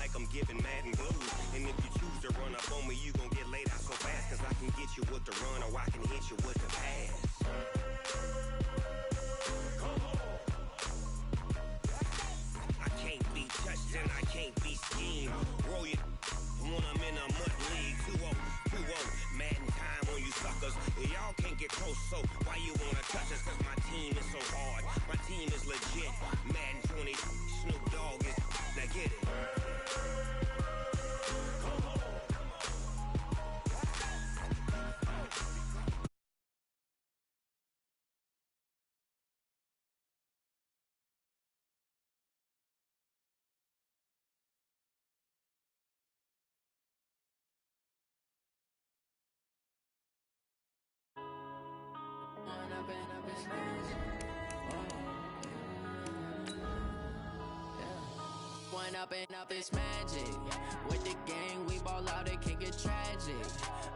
like I'm giving Madden blues. And if you choose to run up on me, you gon' get laid out so fast. Cause I can get you with the run or I can hit you with the pass. I can't be touched and I can't be schemed. Roll you when I'm in a mud league. 2-0, Madden time on you suckers. Y'all can't get close, so why you wanna touch us? Cause my team is so hard. My team is legit. Madden 20, Snoop Dogg is. Now get it. One up and up is magic. With the gang, we ball out, it can get tragic.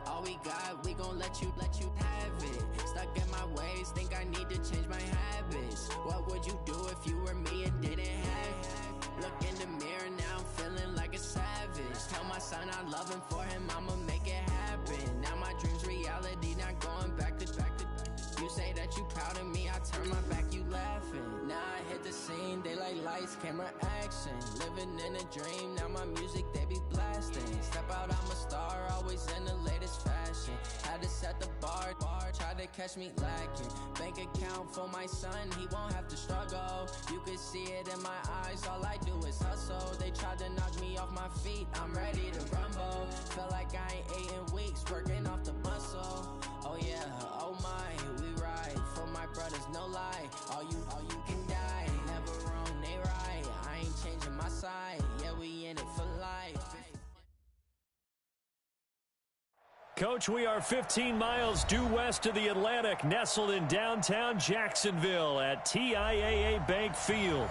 All we got, we gon' let you have it. Stuck in my ways, think I need to change my habits. What would you do if you were me and didn't have it? Look in the mirror, now I'm feeling like a savage. Tell my son I love him, for him I'ma make it happen. Now my dream's reality, not going back to. You say that you proud of me, I turn my back, you laughing. Now I hit the scene, they like lights, camera, action. Living in a dream, now my music, they be blasting. Step out, I'm a star, always in the latest fashion. Had to set the bar, try to catch me lacking. Bank account for my son, he won't have to struggle. You could see it in my eyes, all I do is hustle. They tried to knock me off my feet, I'm ready to rumble. Felt like I ain't ate in weeks, working off the muscle. Oh yeah, oh my, we ride for my brothers, no lie. All you can die, never wrong, they right. I ain't changing my side, yeah, we in it for life. Coach, we are 15 miles due west of the Atlantic, nestled in downtown Jacksonville at TIAA Bank Field.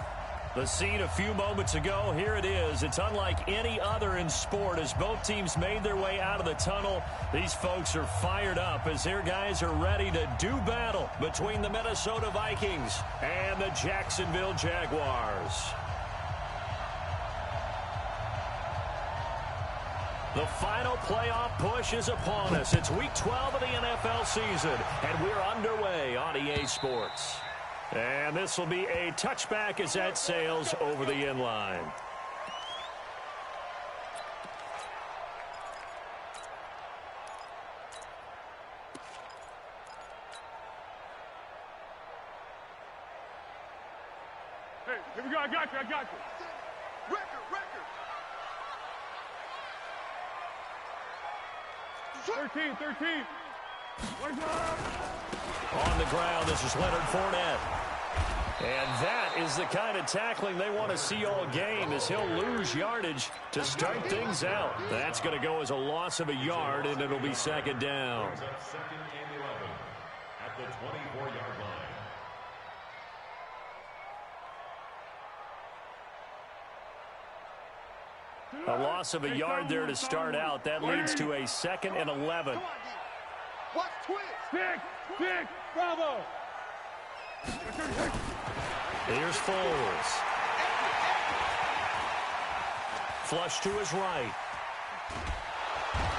The scene a few moments ago, here it is. It's unlike any other in sport as both teams made their way out of the tunnel. These folks are fired up as their guys are ready to do battle between the Minnesota Vikings and the Jacksonville Jaguars. The final playoff push is upon us. It's week 12 of the NFL season, and we're underway on EA Sports. And this will be a touchback as that sails over the inline. Hey, here we go. I got you. Record. 13. On the ground, this is Leonard Fournette. And that is the kind of tackling they want to see all game as he'll lose yardage to start things out. That's going to go as a loss of a yard, and it'll be second down. Second and 11 at the 24-yard line. A loss of a yard there to start out. That leads to a second and 11. Watch twist. Big, bravo. Here's Foles. Flush to his right.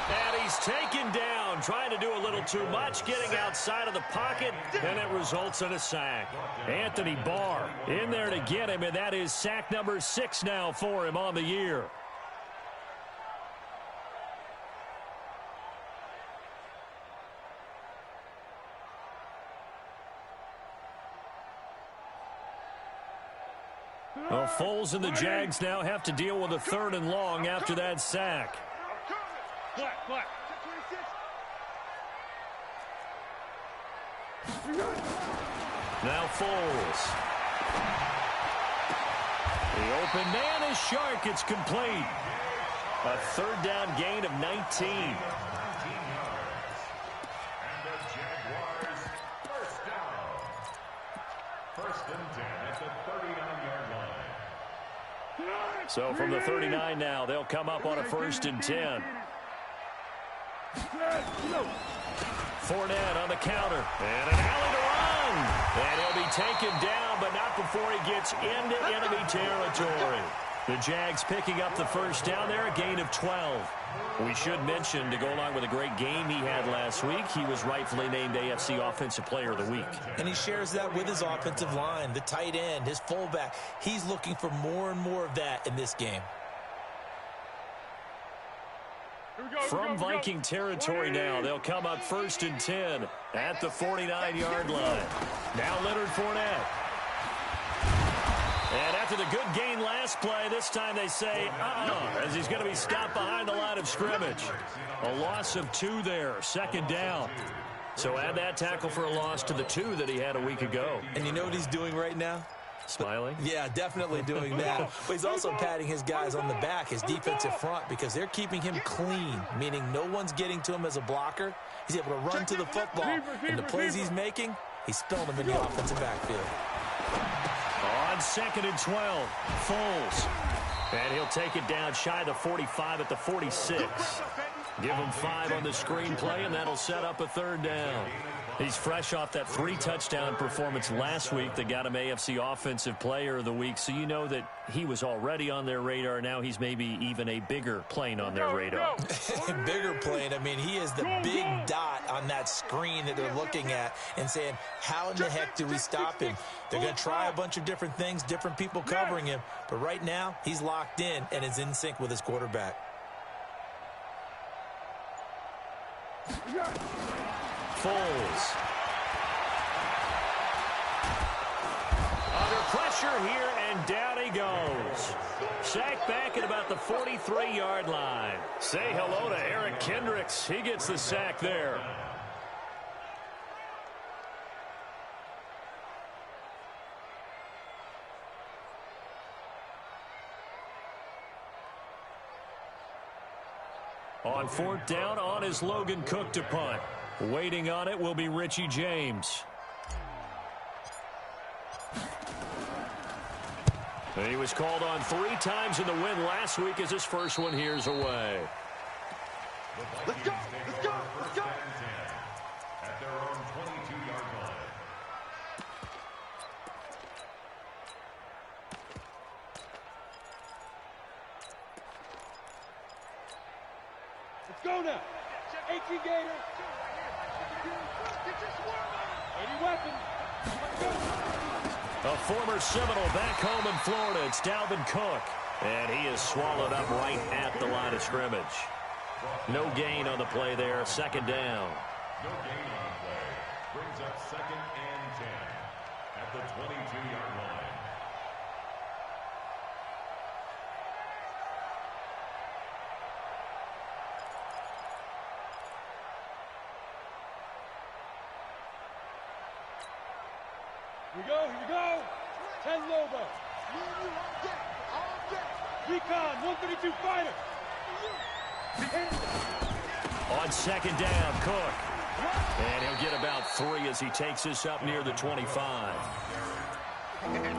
And he's taken down, trying to do a little too much, getting outside of the pocket, and it results in a sack. Anthony Barr in there to get him, and that is sack number 6 now for him on the year. Well, Foles and the Jags now have to deal with a 3rd and long after that sack. Flat. Now Foles. The open man is Shark. It's complete. A 3rd down gain of 19. And the Jaguars first down. 1st and 10 at the 39-yard line. So from the 39 now, they'll come up on a 1st and 10. Fournette on the counter. And an alley to run. And he'll be taken down, but not before he gets into enemy territory. The Jags picking up the first down there, a gain of 12. We should mention, to go along with a great game he had last week, he was rightfully named AFC Offensive Player of the Week. And he shares that with his offensive line, the tight end, his fullback. He's looking for more and more of that in this game. From Viking territory now, they'll come up 1st and 10 at the 49-yard line. Now Leonard Fournette. And after the good gain last play, this time they say, as he's going to be stopped behind the line of scrimmage. A loss of 2 there, 2nd down. So add that tackle for a loss to the 2 that he had a week ago. And you know what he's doing right now? Smiling? Yeah, definitely doing that. But he's also patting his guys on the back, his defensive front, because they're keeping him clean, meaning no one's getting to him as a blocker. He's able to run to the football, and the plays he's making, he's spilling them in the offensive backfield. On 2nd and 12, Foles. And he'll take it down shy of the 45 at the 46. Give him 5 on the screenplay, and that'll set up a 3rd down. He's fresh off that 3-touchdown performance last week that got him AFC Offensive Player of the Week, so you know that he was already on their radar. Now he's maybe even a bigger plane on their radar. Bigger plane. I mean, he is the big dot on that screen that they're looking at and saying, how in the heck do we stop him? They're going to try a bunch of different things, different people covering him, but right now he's locked in and is in sync with his quarterback. Foles. Under pressure here, and down he goes. Sacked back at about the 43-yard line. Say hello to Eric Kendricks. He gets the sack there. On 4th down, on is Logan Cook to punt. Waiting on it will be Richie James. And he was called on 3 times in the win last week as his first one here's away. Let's go! Let's go! Let's go! At their own 22-yard line. Let's go now. 18 Gator. 80 weapons. A former Seminole back home in Florida. It's Dalvin Cook. And he is swallowed up right at the line of scrimmage. No gain on the play there. 2nd down. No gain on the play. Brings up 2nd and 10 at the 22-yard line. Here we go, here we go. 10 Lobo. Recon, 132 fighter. On 2nd down, Cook. And he'll get about 3 as he takes this up near the 25. A 3-yard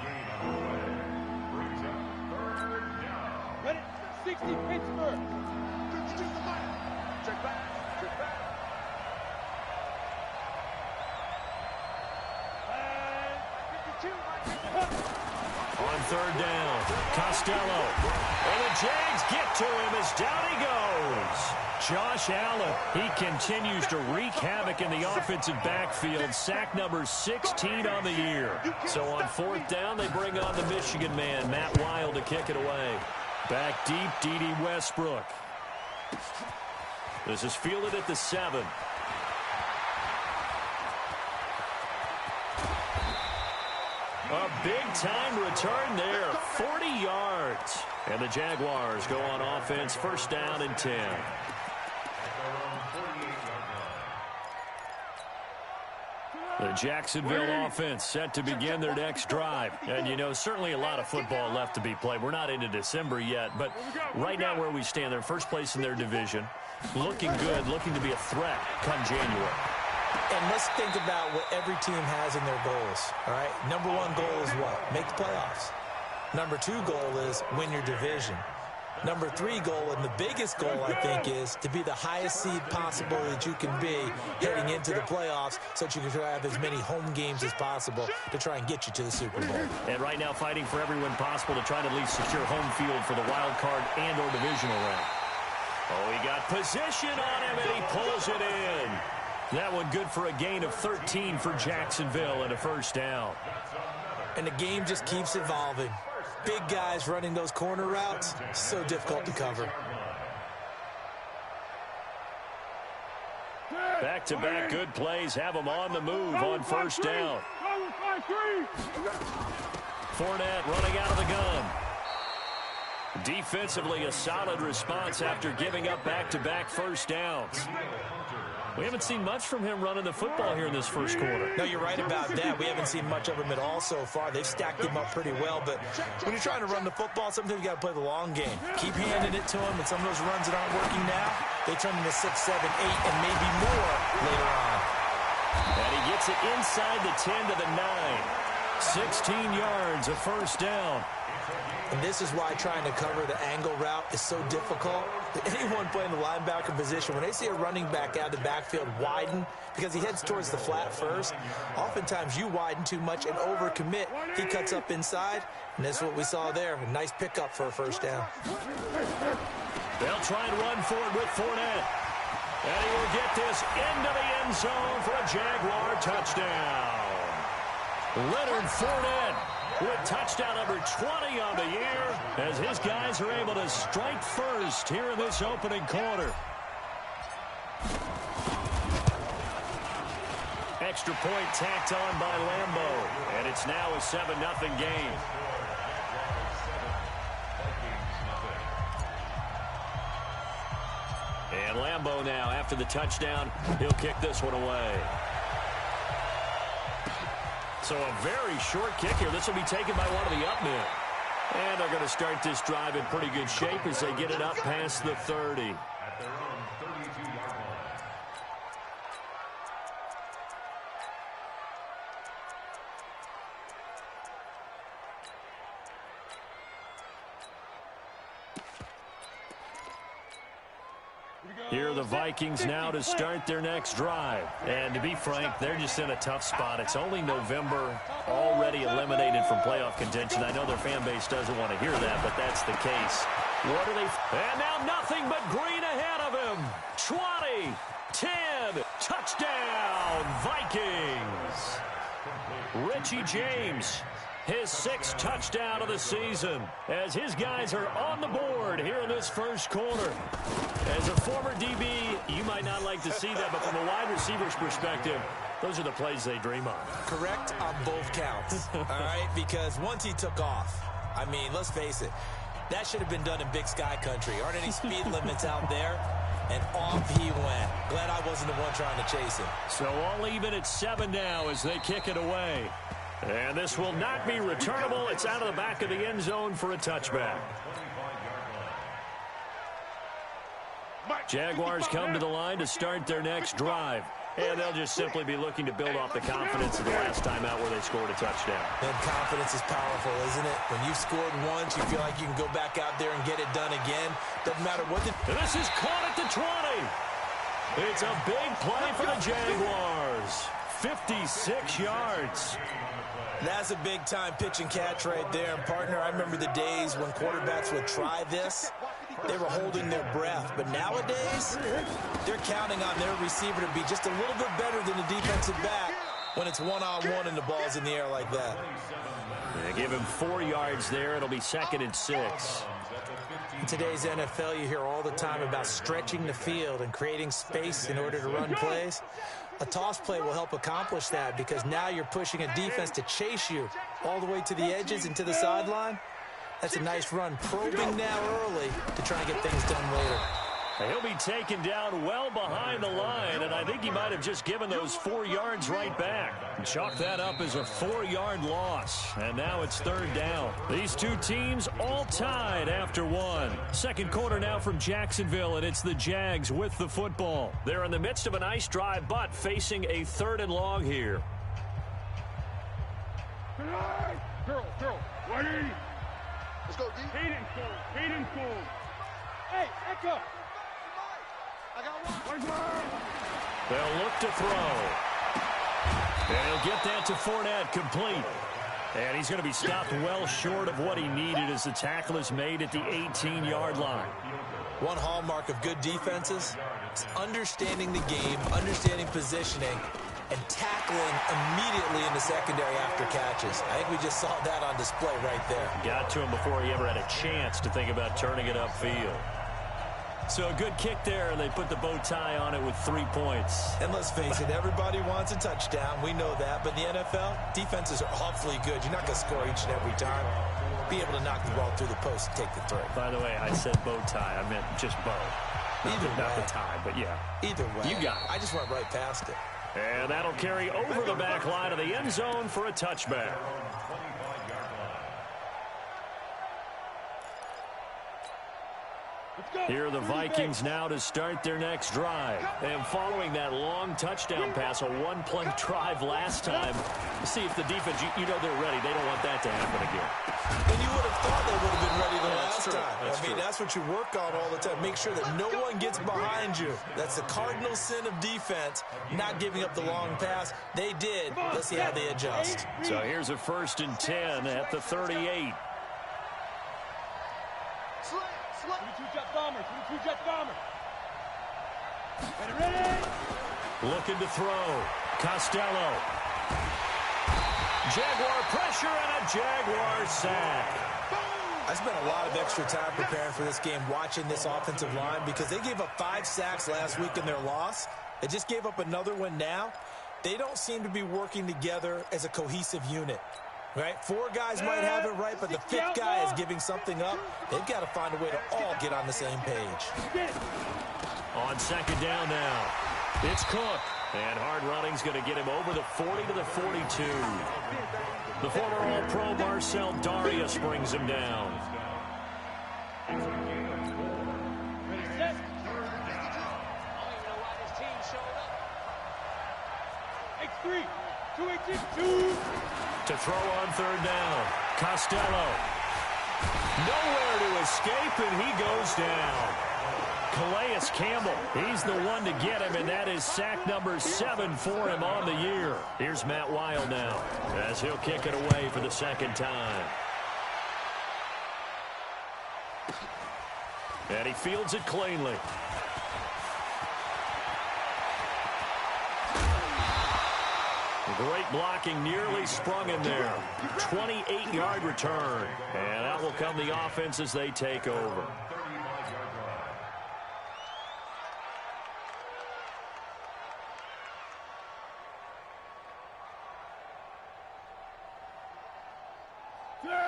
gain on the play. Brings up 3rd down. Ready? 60 Pittsburgh. Check back. Check back. On 3rd down, Costello. And the Jags get to him as down he goes. Josh Allen, he continues to wreak havoc in the offensive backfield. Sack number 16 on the year. So on 4th down, they bring on the Michigan man, Matt Wild, to kick it away. Back deep, D.D. Westbrook. This is fielded at the 7. A big-time return there, 40 yards. And the Jaguars go on offense, 1st down and 10. The Jacksonville offense set to begin their next drive. And, you know, certainly a lot of football left to be played. We're not into December yet, but right now where we stand, they're first place in their division. Looking good, looking to be a threat come January. And let's think about what every team has in their goals, all right? Number 1 goal is what? Make the playoffs. Number 2 goal is win your division. Number 3 goal, and the biggest goal, I think, is to be the highest seed possible that you can be heading into the playoffs so that you can have as many home games as possible to try and get you to the Super Bowl. And right now fighting for every win possible to try to at least secure home field for the wild card and or divisional round. Oh, he got position on him, and he pulls it in. That one good for a gain of 13 for Jacksonville and a first down. And the game just keeps evolving. Big guys running those corner routes, so difficult to cover. Back-to-back good plays have them on the move on first down. Fournette running out of the gun. Defensively, a solid response after giving up back-to-back first downs. We haven't seen much from him running the football here in this first quarter. No, you're right about that. We haven't seen much of him at all so far. They've stacked him up pretty well, but when you're trying to run the football, sometimes you got to play the long game. Keep handing it to him, and some of those runs that aren't working now, they turn into 6, 7, 8, and maybe more later on. And he gets it inside the 10 to the 9. 16 yards, a first down. And this is why trying to cover the angle route is so difficult. Anyone playing the linebacker position, when they see a running back out of the backfield widen, because he heads towards the flat first, oftentimes you widen too much and overcommit. He cuts up inside, and that's what we saw there. A nice pickup for a first down. They'll try and run for it with Fournette. And he will get this into the end zone for a Jaguar touchdown. Leonard Fournette with touchdown number 20 on the year as his guys are able to strike first here in this opening quarter. Extra point tacked on by Lambeau, and it's now a 7-0 game. And Lambeau now, after the touchdown, he'll kick this one away. So a very short kick here. This will be taken by one of the up men. And they're going to start this drive in pretty good shape as they get it up past the 30. At their own 32-yard line. Here are the Vikings now to start their next drive. And to be frank, they're just in a tough spot. It's only November, already eliminated from playoff contention. I know their fan base doesn't want to hear that, but that's the case. What are they? And now nothing but green ahead of him. 20, 10, touchdown, Vikings. Richie James, his 6th touchdown of the season, as his guys are on the board here in this first quarter. As a former DB, you might not like to see that, but from a wide receiver's perspective, those are the plays they dream of. Correct on both counts, all right? Because once he took off, I mean, let's face it, that should have been done in Big Sky country. Aren't any speed limits out there? And off he went. Glad I wasn't the one trying to chase him. So all even at 7 now as they kick it away. And this will not be returnable. It's out of the back of the end zone for a touchback. Jaguars come to the line to start their next drive. And they'll just simply be looking to build off the confidence of the last time out where they scored a touchdown. And confidence is powerful, isn't it? When you've scored once, you feel like you can go back out there and get it done again. Doesn't matter what the... And this is caught at the 20. It's a big play for the Jaguars. 56 yards. That's a big-time pitch and catch right there. And, partner, I remember the days when quarterbacks would try this. They were holding their breath. But nowadays, they're counting on their receiver to be just a little bit better than the defensive back when it's one-on-one and the ball's in the air like that. They give him 4 yards there. It'll be 2nd and 6. In today's NFL, you hear all the time about stretching the field and creating space in order to run plays. A toss play will help accomplish that because now you're pushing a defense to chase you all the way to the edges and to the sideline. That's a nice run, probing now early to try and get things done later. He'll be taken down well behind the line, and I think he might have just given those 4 yards right back. Chalk that up as a 4-yard loss, and now it's 3rd down. These two teams all tied after 1. Second quarter now from Jacksonville, and it's the Jags with the football. They're in the midst of a nice drive, but facing a 3rd and long here. Girl, 180. Let's go, D. Feed and full. Hey, echo. I got one. They'll look to throw. And he'll get that to Fournette, complete. And he's going to be stopped well short of what he needed as the tackle is made at the 18-yard line. One hallmark of good defenses is understanding the game, understanding positioning, and tackling immediately in the secondary after catches. I think we just saw that on display right there. Got to him before he ever had a chance to think about turning it upfield. So a good kick there, and they put the bow tie on it with 3 points. And let's face it, everybody wants a touchdown. We know that. But in the NFL, defenses are awfully good. You're not going to score each and every time. Be able to knock the ball through the post and take the throw. By the way, I said bow tie. I meant just bow. Not the tie, but yeah. Either way. You got it. I just went right past it. And that'll carry over the back line of the end zone for a touchback. Here are the Vikings now to start their next drive. And following that long touchdown pass, a one-play drive last time, see if the defense, you know they're ready. They don't want that to happen again. And you would have thought they would have been ready the last time. That's what you work on all the time. Make sure that no one gets behind you. That's the cardinal sin of defense, not giving up the long pass. They did. Let's see how they adjust. So here's a 1st and 10 at the 38. 22-jet bomber. 22-jet bomber. Ready. Looking to throw. Costello. Jaguar pressure and a Jaguar sack. I spent a lot of extra time preparing for this game, watching this offensive line, because they gave up 5 sacks last week in their loss. They just gave up another one now. They don't seem to be working together as a cohesive unit. Right? 4 guys might have it right, but the 5th guy is giving something up. They've got to find a way to all get on the same page. On 2nd down now, it's Cook. And hard running's going to get him over the 40 to the 42. The former All-Pro Marcel Darius brings him down. X3, 2-8-2. To throw on 3rd down. Costello. Nowhere to escape, and he goes down. Calais Campbell, he's the one to get him, and that is sack number 7 for him on the year. Here's Matt Weil now, as he'll kick it away for the 2nd time. And he fields it cleanly. Great blocking, nearly sprung in there. 28-yard return. And out will come the offense as they take over.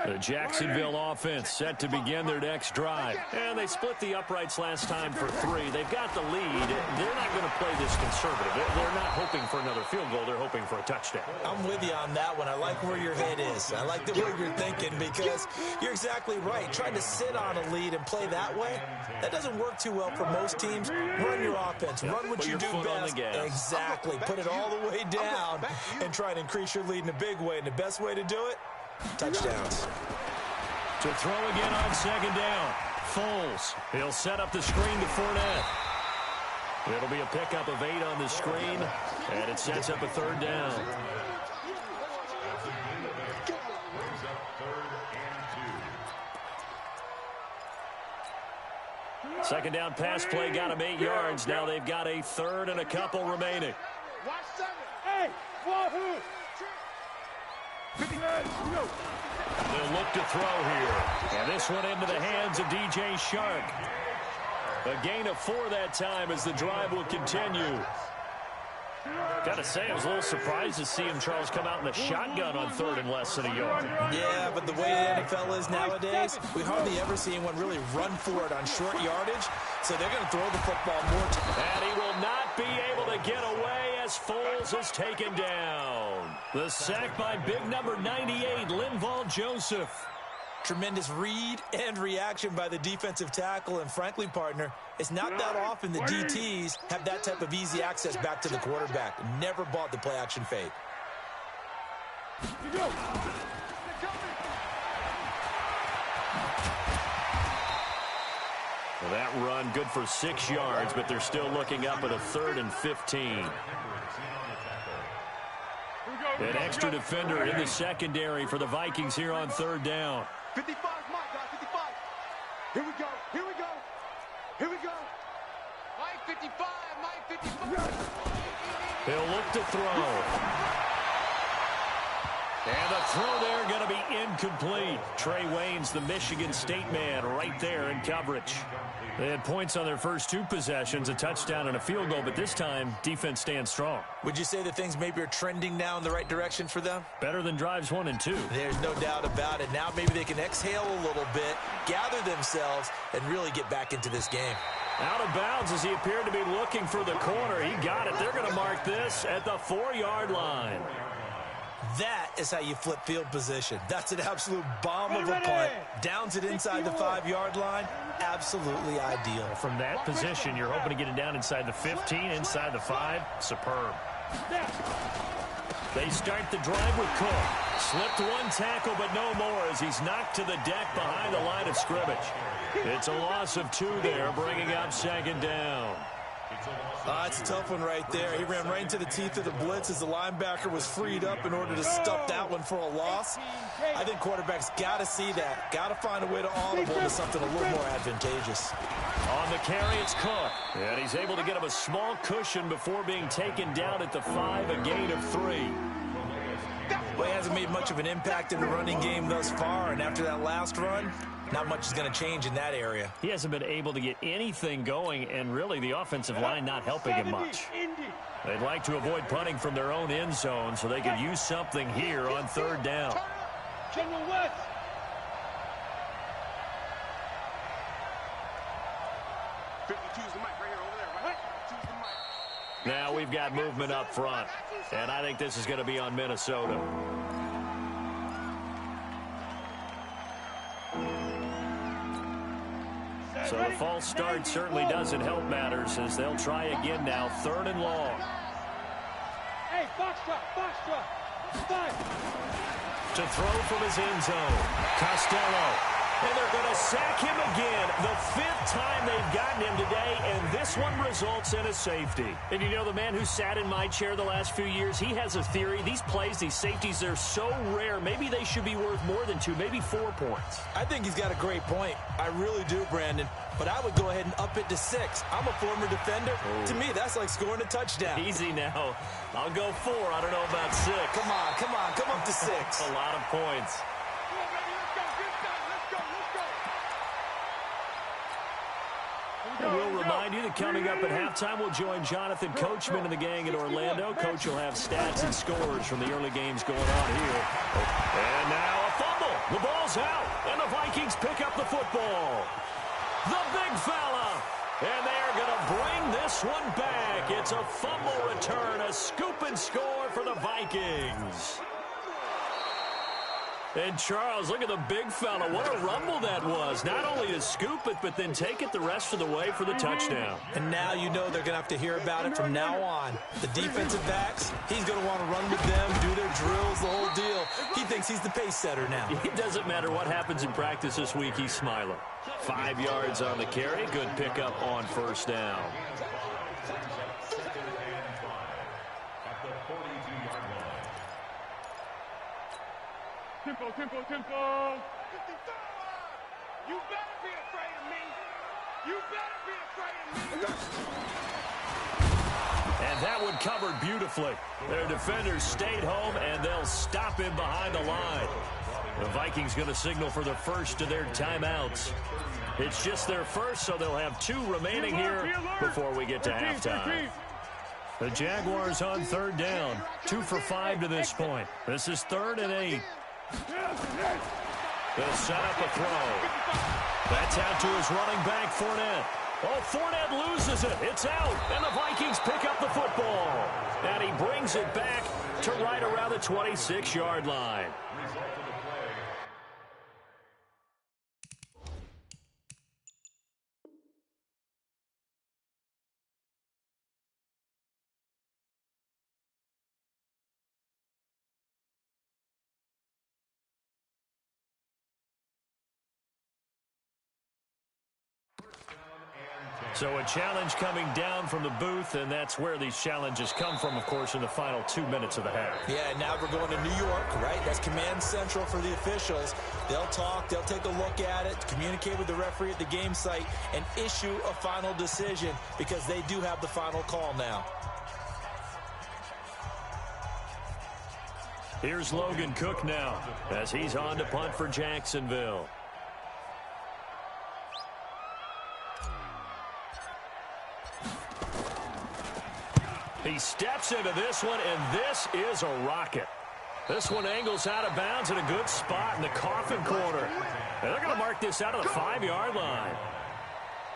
The Jacksonville offense set to begin their next drive. And they split the uprights last time for 3. They've got the lead. They're not going to play this conservative. They're not hoping for another field goal. They're hoping for a touchdown. I'm with you on that one. I like where your head is. I like the way you're thinking, because you're exactly right. Trying to sit on a lead and play that way, that doesn't work too well for most teams. Run your offense. Run what you do best. Exactly. Put it all the way down and try and increase your lead in a big way. And the best way to do it, touchdowns. To throw again on 2nd down. Foles. He'll set up the screen to Fournette. It'll be a pickup of 8 on the screen, and it sets up a 3rd down. Second down pass play got him 8 yards. Now they've got a 3rd and a couple remaining. Watch 7. Hey, wahoo! They'll look to throw here. And this one into the hands of DJ Shark. A gain of 4 that time as the drive will continue. Got to say, I was a little surprised to see him, Charles, come out in the shotgun on 3rd and less than a yard. Yeah, but the way the NFL is nowadays, we hardly ever see anyone really run for it on short yardage. So they're going to throw the football more. And he will not be able to get away as Foles is taken down. The sack by big number 98, Linval Joseph. Tremendous read and reaction by the defensive tackle. And frankly, partner, it's not that often the DTs have that type of easy access back to the quarterback. Never bought the play-action fake. Well, that run good for 6 yards, but they're still looking up at a 3rd and 15. An extra defender in the secondary for the Vikings here on 3rd down. 55, Mike, guys, 55. Here we go, here we go, here we go. Mike 55, Mike 55. He'll look to throw. And the throw there going to be incomplete. Trey Waynes, the Michigan State man, right there in coverage. They had points on their first 2 possessions, a touchdown and a field goal, but this time, defense stands strong. Would you say that things maybe are trending now in the right direction for them? Better than drives 1 and 2. There's no doubt about it. Now maybe they can exhale a little bit, gather themselves, and really get back into this game. Out of bounds as he appeared to be looking for the corner. He got it. They're going to mark this at the 4-yard line. That is how you flip field position. That's an absolute bomb of a punt. Downs it inside the 5-yard line. Absolutely ideal. From that position, you're hoping to get it down inside the 15, inside the 5. Superb. They start the drive with Cook. Slipped 1 tackle, but no more as he's knocked to the deck behind the line of scrimmage. It's a loss of 2 there, bringing up 2nd down. It's a tough one right there. He ran right into the teeth of the blitz as the linebacker was freed up in order to stuff that one for a loss. I think quarterbacks got to see that. Got to find a way to audible to something a little more advantageous. On the carry, it's Cook. And he's able to get him a small cushion before being taken down at the 5, a gain of 3. Well, he hasn't made much of an impact in the running game thus far, and after that last run, not much is going to change in that area. He hasn't been able to get anything going, and really the offensive line not helping him much. They'd like to avoid punting from their own end zone so they could use something here on 3rd down. General West. Now we've got movement up front, and I think this is going to be on Minnesota. So the false start certainly doesn't help matters as they'll try again now, 3rd and long. Hey, foxtrot, 5. To throw from his end zone, Costello. And they're going to sack him again, the 5th time they've gotten him today, and this one results in a safety. And you know, the man who sat in my chair the last few years, he has a theory. These plays, these safeties, they're so rare. Maybe they should be worth more than 2, maybe 4 points. I think he's got a great point. I really do, Brandon. But I would go ahead and up it to 6. I'm a former defender. Oh. To me, that's like scoring a touchdown. Easy now. I'll go 4. I don't know about 6. Come on. Come up to 6. A lot of points. We'll remind you that coming up at halftime, we'll join Jonathan Coachman and the gang in Orlando. Coach will have stats and scores from the early games going on here. And now a fumble. The ball's out, and the Vikings pick up the football. The big fella. And they're going to bring this one back. It's a fumble return, a scoop and score for the Vikings. And Charles, look at the big fella. What a rumble that was. Not only to scoop it, but then take it the rest of the way for the touchdown. And now you know they're going to have to hear about it from now on. The defensive backs, he's going to want to run with them, do their drills, the whole deal. He thinks he's the pace setter now. It doesn't matter what happens in practice this week, he's smiling. 5 yards on the carry. Good pickup on 1st down. Tempo. You better be afraid of me. You better be afraid of me. And that one covered beautifully. Their defenders stayed home, and they'll stop him behind the line. The Vikings going to signal for the first of their timeouts. It's just their first, so they'll have 2 remaining here before we get to halftime. The Jaguars on 3rd down. 2 for 5 to this point. This is 3rd and 8. They'll set up a throw. That's out to his running back, Fournette. Oh, Fournette loses it. It's out, and the Vikings pick up the football. And he brings it back to right around the 26-yard line. So a challenge coming down from the booth, and that's where these challenges come from, of course, in the final 2 minutes of the half. Yeah, now we're going to New York, right? That's command central for the officials. They'll talk, they'll take a look at it, communicate with the referee at the game site, and issue a final decision because they do have the final call now. Here's Logan Cook now as he's on to punt for Jacksonville. He steps into this one, and this is a rocket. This one angles out of bounds in a good spot in the coffin corner. And they're going to mark this out of the 5-yard line.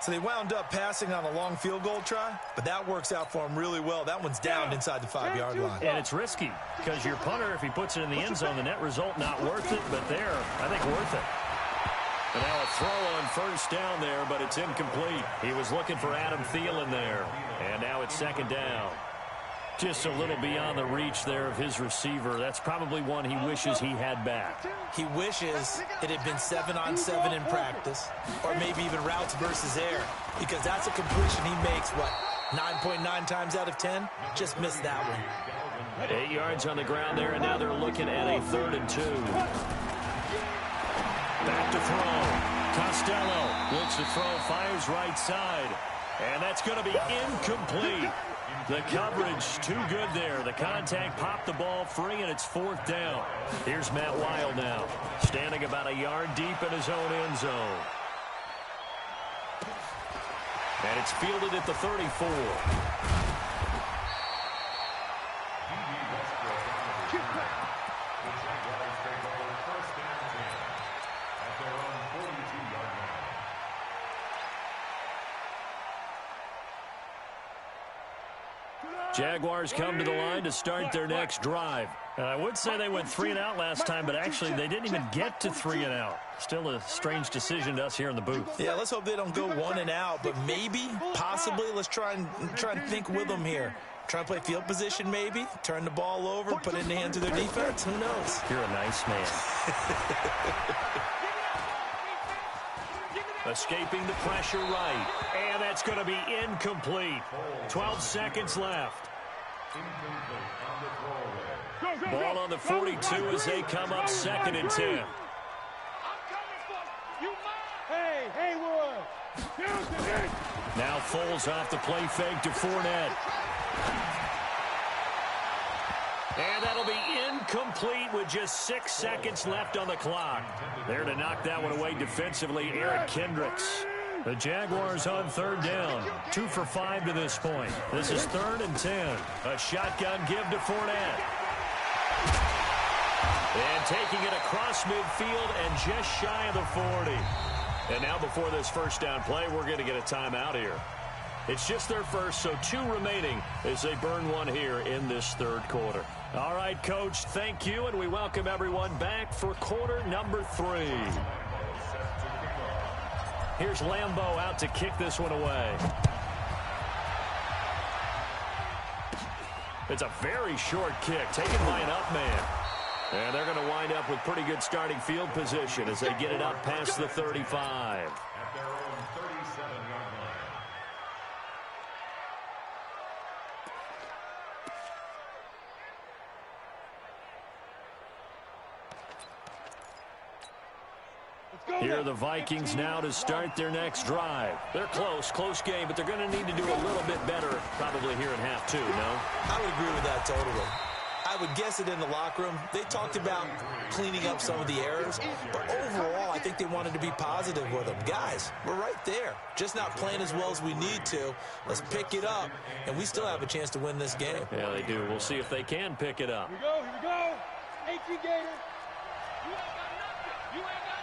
So they wound up passing on a long field goal try, but that works out for them really well. That one's down inside the 5-yard line. And it's risky because your punter, if he puts it in the end zone, the net result not worth it, but there, I think worth it. And now a throw on first down there, but it's incomplete. He was looking for Adam Thielen there. And now it's second down. Just a little beyond the reach there of his receiver. That's probably one he wishes he had back. He wishes it had been 7-on-7 in practice, or maybe even routes versus air, because that's a completion he makes, 9.9 times out of 10? Just missed that one. 8 yards on the ground there, and now they're looking at a 3rd and 2. Back to throw. Costello looks to throw, fires right side, and that's going to be incomplete. The coverage too good there. The contact popped the ball free, and it's 4th down. Here's Matt Wild now, standing about a yard deep in his own end zone. And it's fielded at the 34. Jaguars come to the line to start their next drive. And I would say they went 3 and out last time, but actually they didn't even get to 3 and out. Still a strange decision to us here in the booth. Yeah, let's hope they don't go 1 and out, but maybe, possibly, let's try and think with them here. Try and play field position maybe, turn the ball over, put it in the hands of their defense. Who knows? You're a nice man. Escaping the pressure right. And that's going to be incomplete. 12 seconds left. Ball on the 42 as they come up 2nd and 10. Hey, Haywood. Now Foles off the play fake to Fournette. And that'll be incomplete with just 6 seconds left on the clock. There to knock that one away defensively, Eric Kendricks. The Jaguars on 3rd down. 2 for 5 to this point. This is 3rd and 10. A shotgun give to Fournette. And taking it across midfield and just shy of the 40. And now before this first down play, we're going to get a timeout here. It's just their first, so 2 remaining as they burn one here in this 3rd quarter. All right, Coach, thank you, and we welcome everyone back for quarter number 3. Here's Lambeau out to kick this one away. It's a very short kick, taken by an up man. And they're going to wind up with pretty good starting field position as they get it up past the 35. At their own 37-yard line. Here are the Vikings now to start their next drive. They're close game, but they're going to need to do a little bit better probably here in half 2, no? I would agree with that totally. I would guess it in the locker room. They talked about cleaning up some of the errors, but overall, I think they wanted to be positive with them. Guys, we're right there. Just not playing as well as we need to. Let's pick it up, and we still have a chance to win this game. Yeah, they do. We'll see if they can pick it up. Here we go. HG Gator. You ain't got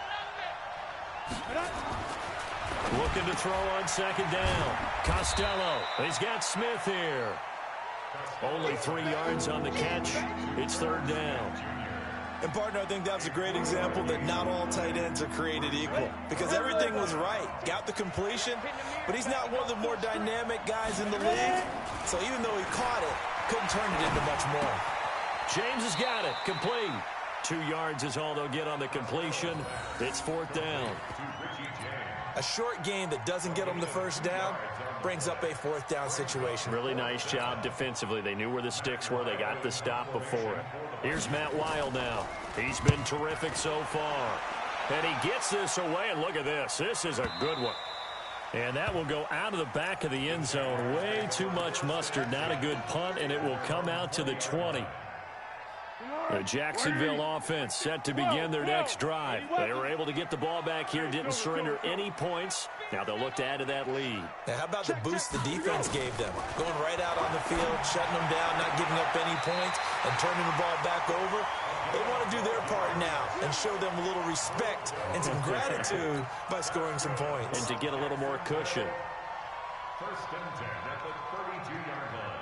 Looking to throw on 2nd down. Costello. He's got Smith here. Only 3 yards on the catch. It's 3rd down. And, partner, I think that's a great example that not all tight ends are created equal because everything was right. Got the completion, but he's not one of the more dynamic guys in the league. So even though he caught it, couldn't turn it into much more. James has got it. Complete. 2 yards is all they'll get on the completion. It's 4th down. A short game that doesn't get them the first down brings up a 4th down situation. Really nice job defensively. They knew where the sticks were. They got the stop before it. Here's Matt Weil now. He's been terrific so far. And he gets this away, and look at this. This is a good one. And that will go out of the back of the end zone. Way too much mustard. Not a good punt, and it will come out to the 20. The Jacksonville offense set to begin their next drive. They were able to get the ball back here, didn't surrender any points. Now they'll look to add to that lead. Now, how about the boost the defense gave them? Going right out on the field, shutting them down, not giving up any points, and turning the ball back over. They want to do their part now and show them a little respect and some gratitude by scoring some points. And to get a little more cushion. 1st and 10 at the 32-yard line.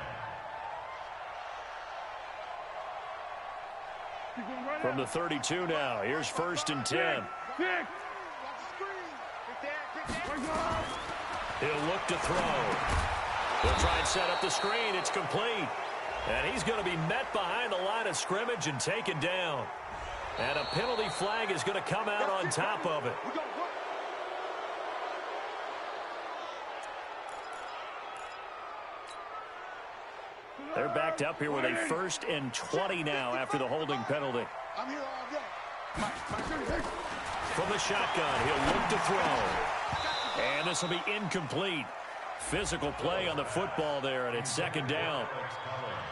From the 32 now, here's 1st and 10. He'll look to throw. He'll try and set up the screen. It's complete. And he's going to be met behind the line of scrimmage and taken down. And a penalty flag is going to come out on top of it. They're backed up here with a 1st and 20 now after the holding penalty. I'm here all day. From the shotgun, he'll look to throw. And this will be incomplete. Physical play on the football there, and it's 2nd down.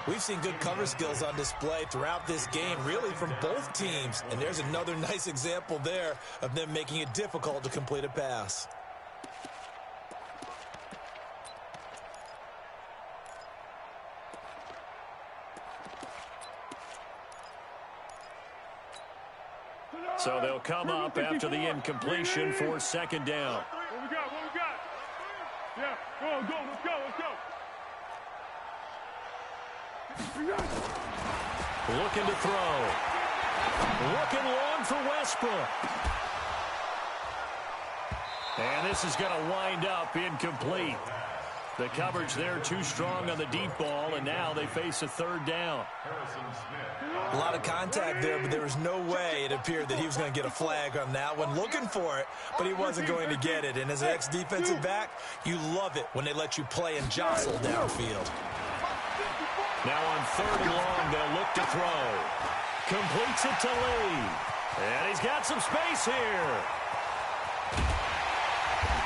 We've seen good cover skills on display throughout this game, really from both teams. And there's another nice example there of them making it difficult to complete a pass. So they'll come up after the incompletion for 2nd down. What we got? What we got? Yeah, go, let's go, Looking to throw. Looking long for Westbrook. And this is going to wind up incomplete. The coverage there too strong on the deep ball, and now they face a 3rd down. A lot of contact there, but there was no way it appeared that he was going to get a flag on that one. Looking for it, but he wasn't going to get it. And as an ex-defensive back, you love it when they let you play and jostle downfield. Now on 3rd and long, they'll look to throw. Completes it to Lee. And he's got some space here.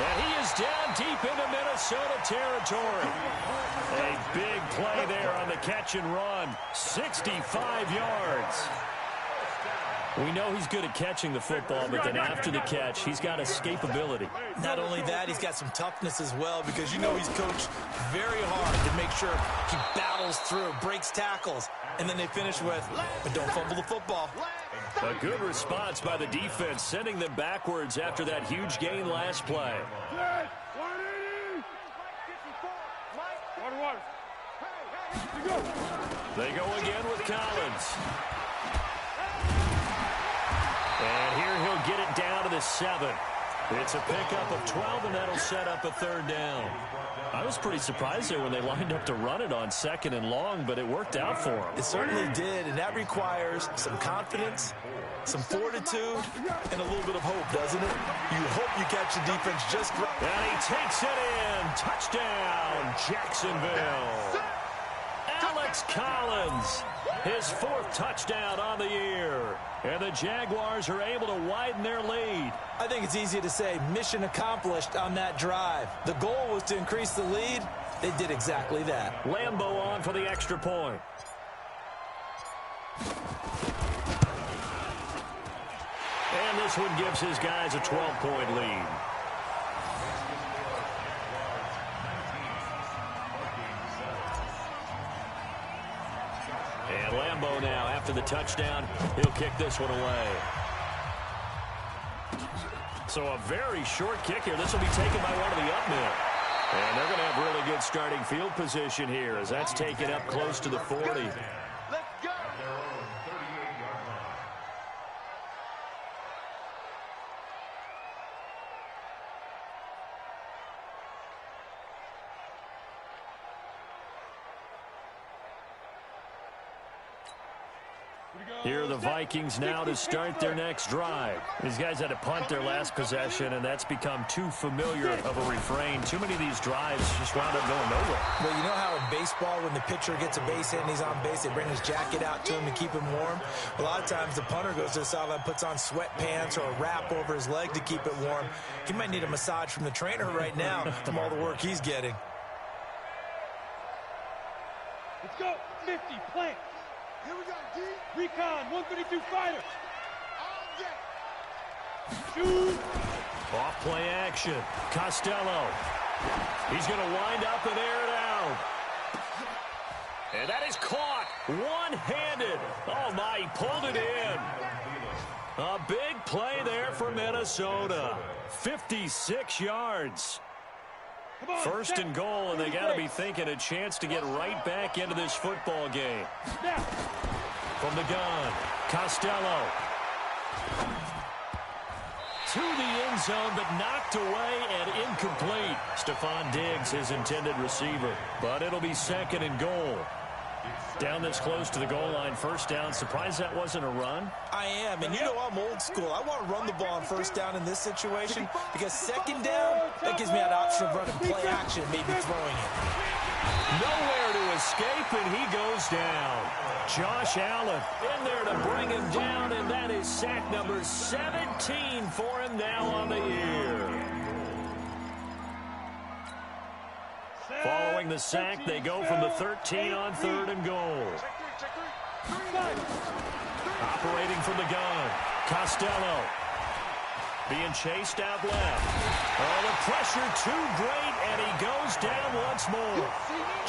And he is down deep into Minnesota territory. A big play there on the catch and run. 65 yards. We know he's good at catching the football, but then after the catch, he's got escapability. Not only that, he's got some toughness as well, because you know he's coached very hard to make sure he battles through, breaks tackles, and then they finish with, but don't fumble the football. A good response by the defense, sending them backwards after that huge gain last play. They go again with Collins. And here he'll get it down to the 7. It's a pickup of 12, and that'll set up a 3rd down. I was pretty surprised there when they lined up to run it on 2nd and long, but it worked out for them. It certainly did, and that requires some confidence, some fortitude, and a little bit of hope, doesn't it? You hope you catch the defense just right. And he takes it in. Touchdown, Jacksonville. Alex Collins, his 4th touchdown on the year. And the Jaguars are able to widen their lead. I think it's easy to say mission accomplished on that drive. The goal was to increase the lead. They did exactly that. Lambeau on for the extra point. And this one gives his guys a 12-point lead. And Lambeau now, after the touchdown, he'll kick this one away. So a very short kick here. This will be taken by one of the up men. And they're going to have really good starting field position here as that's taken up close to the 40. Let's go. Here are the Vikings now to start their next drive. These guys had to punt their last possession, and that's become too familiar of a refrain. Too many of these drives just wound up going nowhere. Well, you know how in baseball, when the pitcher gets a base hit and he's on base, they bring his jacket out to him to keep him warm? A lot of times the punter goes to the sideline, puts on sweatpants or a wrap over his leg to keep it warm. He might need a massage from the trainer right now from all the work he's getting. Let's go. 50, plant. Here we go, D. Recon, 132 fighter. All day. Shoot. Off play action. Costello. He's going to wind up and air it out. And that is caught one-handed. Oh, my, he pulled it in. A big play there for Minnesota. 56 yards. First and goal, and they got to be thinking a chance to get right back into this football game. From the gun, Costello. To the end zone, but knocked away and incomplete. Stephon Diggs, his intended receiver. But it'll be second and goal. Down this close to the goal line, first down. Surprised that wasn't a run? I am, and you know I'm old school. I want to run the ball on first down in this situation because second down, that gives me an option of running play action, maybe throwing it. Nowhere to escape, and he goes down. Josh Allen in there to bring him down, and that is sack number 17 for him now on the year. Following the sack, they go from the 13 on third and goal. Operating from the gun, Costello. Being chased out left. Oh, the pressure too great, and he goes down once more.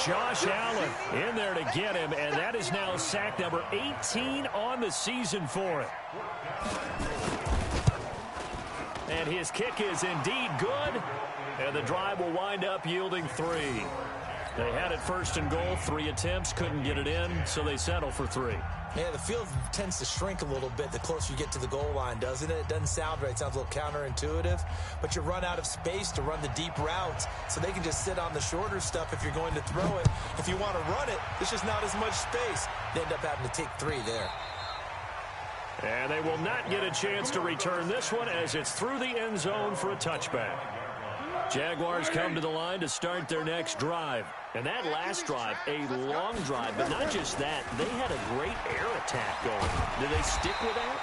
Josh Allen in there to get him, and that is now sack number 18 on the season for him. And his kick is indeed good. And the drive will wind up yielding 3. They had it first and goal, 3 attempts, couldn't get it in, so they settle for 3. Yeah, the field tends to shrink a little bit the closer you get to the goal line, doesn't it? It doesn't sound right. It sounds a little counterintuitive. But you run out of space to run the deep routes, so they can just sit on the shorter stuff if you're going to throw it. If you want to run it, there's just not as much space. They end up having to take 3 there. And they will not get a chance to return this one as it's through the end zone for a touchback. Jaguars come to the line to start their next drive. And that last drive, a long drive, but not just that. They had a great air attack going. Do they stick with that?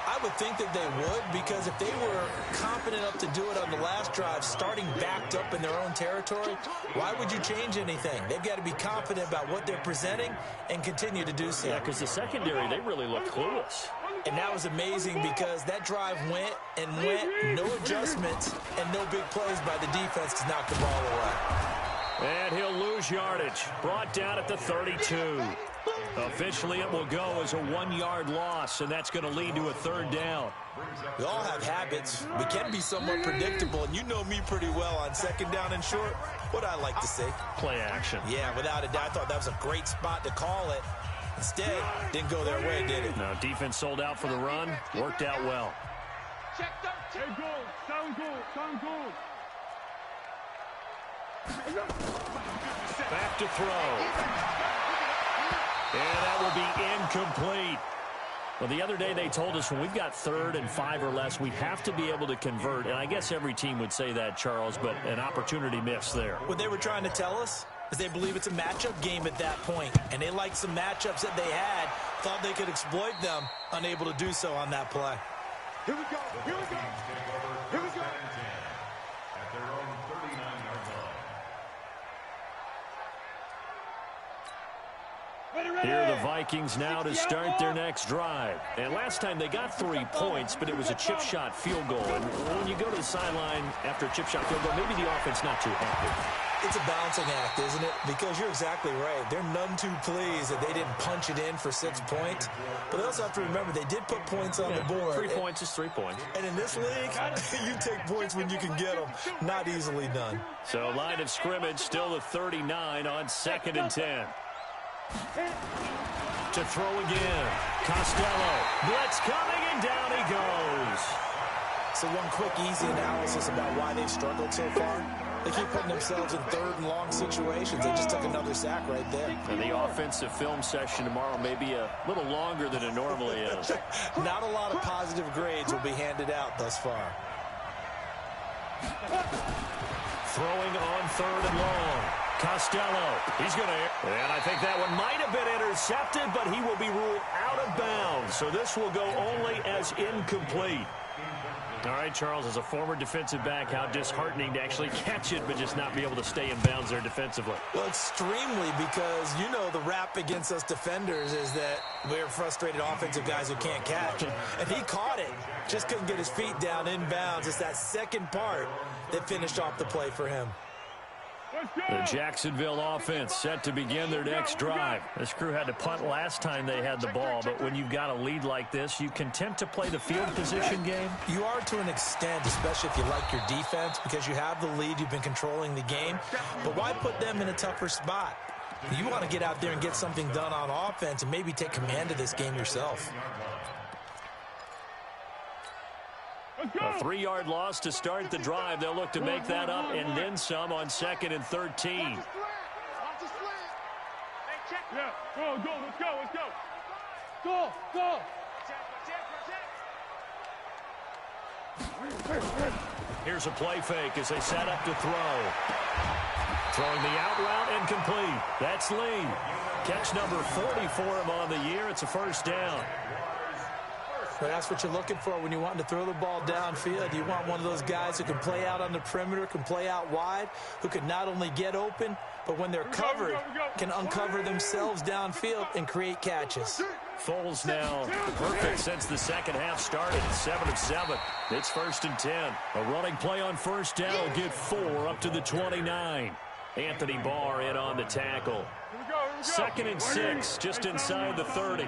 I would think that they would, because if they were confident enough to do it on the last drive, starting backed up in their own territory, why would you change anything? They've got to be confident about what they're presenting and continue to do so. Yeah, because the secondary, they really looked clueless. And that was amazing because that drive went and went, no adjustments, and no big plays by the defense to knock the ball away. And he'll lose yardage. Brought down at the 32. Officially, it will go as a 1-yard loss, and that's going to lead to a third down. We all have habits. We can be somewhat predictable, and you know me pretty well on second down and short. What I like to see. Play action. Yeah, without a doubt. I thought that was a great spot to call it. Instead, didn't go their way, did it? No, defense sold out for the run. Worked out well. Hey, goal. Sound goal. Sound goal. Back to throw. And that will be incomplete. Well, the other day they told us when we've got 3rd and 5 or less, we have to be able to convert. And I guess every team would say that, Charles, but an opportunity missed there. What they were trying to tell us is they believe it's a matchup game at that point. And they liked some matchups that they had, thought they could exploit them, unable to do so on that play. Here we go. Here we go. Here we go. At their own 39-yard line. Here are the Vikings now to start their next drive. And last time they got 3 points, but it was a chip shot field goal. And when you go to the sideline after a chip shot field goal, maybe the offense not too happy. It's a balancing act, isn't it? Because you're exactly right. They're none too pleased that they didn't punch it in for 6 points. But they also have to remember they did put points on the board. 3 points is 3 points. And in this league, you take points when you can get them. Not easily done. So line of scrimmage still the 39 on 2nd and 10. To throw again. Costello. Blitz coming, and down he goes. So one quick, easy analysis about why they've struggled so far. They keep putting themselves in third and long situations. They just took another sack right there. And the offensive film session tomorrow may be a little longer than it normally is. Not a lot of positive grades will be handed out thus far. Throwing on third and long. Costello, he's going to, and I think that one might have been intercepted, but he will be ruled out of bounds. So this will go only as incomplete. All right, Charles, as a former defensive back, how disheartening to actually catch it, but just not be able to stay in bounds there defensively. Well, extremely, because you know the rap against us defenders is that we're frustrated offensive guys who can't catch. And he caught it, just couldn't get his feet down in bounds. It's that second part that finished off the play for him. The Jacksonville offense set to begin their next drive. This crew had to punt last time they had the ball, but when you've got a lead like this, you content to play the field position game? You are to an extent, especially if you like your defense, because you have the lead, you've been controlling the game. But why put them in a tougher spot? You want to get out there and get something done on offense and maybe take command of this game yourself. A 3-yard loss to start the drive. They'll look to make that up and then some on 2nd and 13. Yeah, go, let's go, let's go. Go. Here's a play fake as they set up to throw. Throwing the out route incomplete. That's Lee. Catch number 40 for him on the year. It's a first down. But that's what you're looking for when you want to throw the ball downfield. You want one of those guys who can play out on the perimeter, can play out wide, who can not only get open, but when they're covered, can uncover themselves downfield and create catches. Foles now perfect since the second half started. 7 of 7. It's 1st and 10. A running play on first down will get 4 up to the 29. Anthony Barr in on the tackle. 2nd and 6, just inside the 30.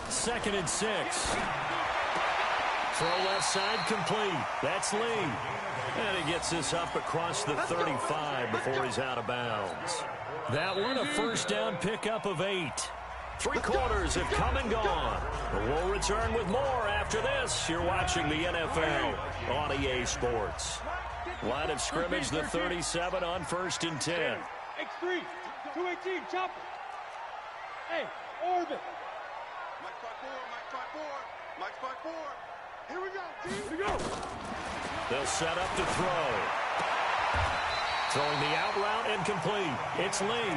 Second and 6. Throw left side complete. That's Lee. And he gets this up across the 35 before he's out of bounds. That one a first down pickup of 8. 3 quarters have come and gone. We'll return with more after this. You're watching the NFL on EA Sports. Line of scrimmage, the 37 on 1st and 10. X3, 218, chop it. Hey, orbit. Mike 5-4. Here we go, team. Here we go. They'll set up to throw. Throwing the out route incomplete. It's Lee.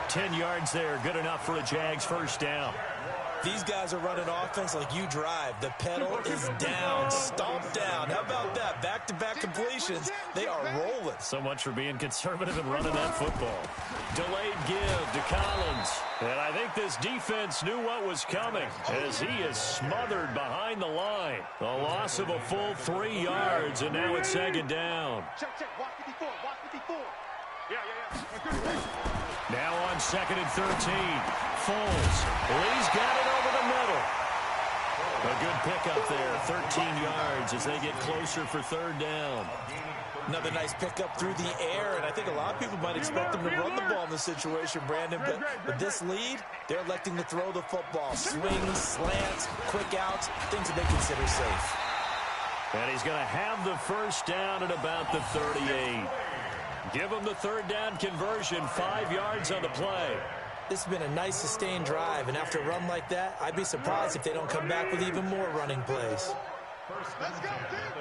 10 yards there. Good enough for a Jags first down. These guys are running offense like you drive. The pedal is down, stomped down. How about that? Back-to-back completions. They are rolling. So much for being conservative and running that football. Delayed give to Collins. And I think this defense knew what was coming as he is smothered behind the line. A loss of a full 3 yards, and now it's 2nd down. Check. Watch 54. Yeah. Now on 2nd and 13. Foles. Lee's got it over the middle. A good pickup there. 13 yards as they get closer for 3rd down. Another nice pickup through the air, and I think a lot of people might expect them to run the ball in this situation, Brandon, but with this lead, they're electing to throw the football. Swings, slants, quick outs, things that they consider safe. And he's going to have the first down at about the 38. Give him the 3rd down conversion, 5 yards on the play. This has been a nice sustained drive, and after a run like that, I'd be surprised if they don't come back with even more running plays. Let's go, team.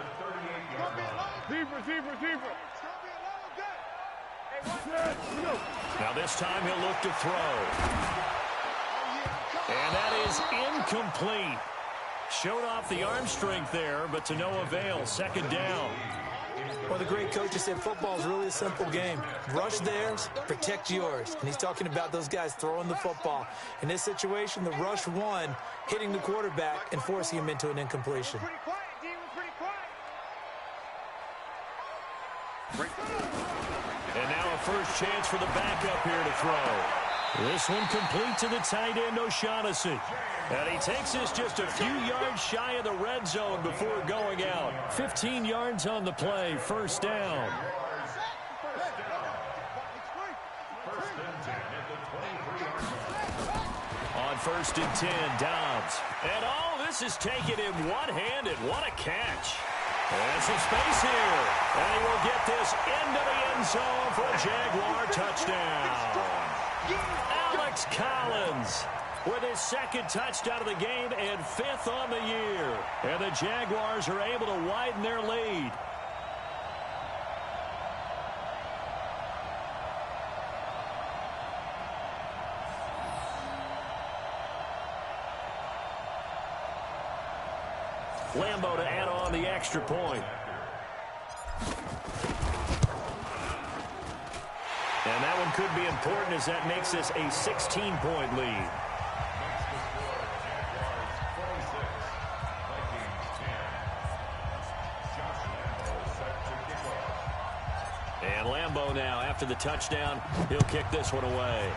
Receiver. It's gonna be a long day. Now this time he'll look to throw. And that is incomplete. Showed off the arm strength there, but to no avail. 2nd down. Well, the great coach said football is really a simple game. Rush theirs, protect yours. And he's talking about those guys throwing the football. In this situation, the rush one, hitting the quarterback and forcing him into an incompletion. And now a first chance for the backup here to throw. This one complete to the tight end, O'Shaughnessy. And he takes this just a few yards shy of the red zone before going out. 15 yards on the play, 1st down. On first and 10. Dobbs. And this is taken him one-handed. What a catch. And some space here. And he will get this into the end zone for a Jaguar touchdown. Alex Collins with his second touchdown of the game and 5th on the year. And the Jaguars are able to widen their lead. Lambeau to add on the extra point. And that one could be important as that makes this a 16-point lead. And Lambeau now, after the touchdown, he'll kick this one away.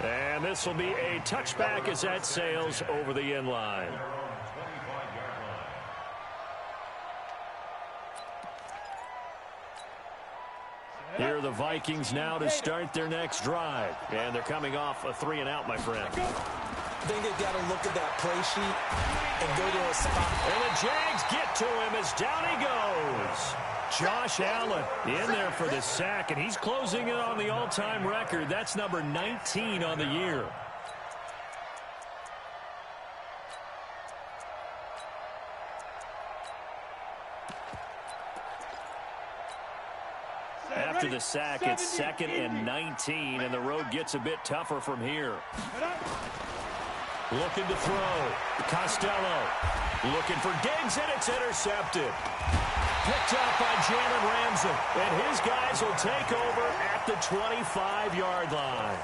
And this will be a touchback as that sails over the end line. Here are the Vikings now to start their next drive. And they're coming off a 3-and-out, my friend. I think they've got to look at that play sheet and go to a spot. And the Jags get to him as down he goes. Josh Allen in there for the sack, and he's closing in on the all-time record. That's number 19 on the year. After the sack, it's 2nd and 19, and the road gets a bit tougher from here. Looking to throw. Costello looking for Diggs, and it's intercepted. Picked up by Jalen Ramsey, and his guys will take over at the 25-yard line.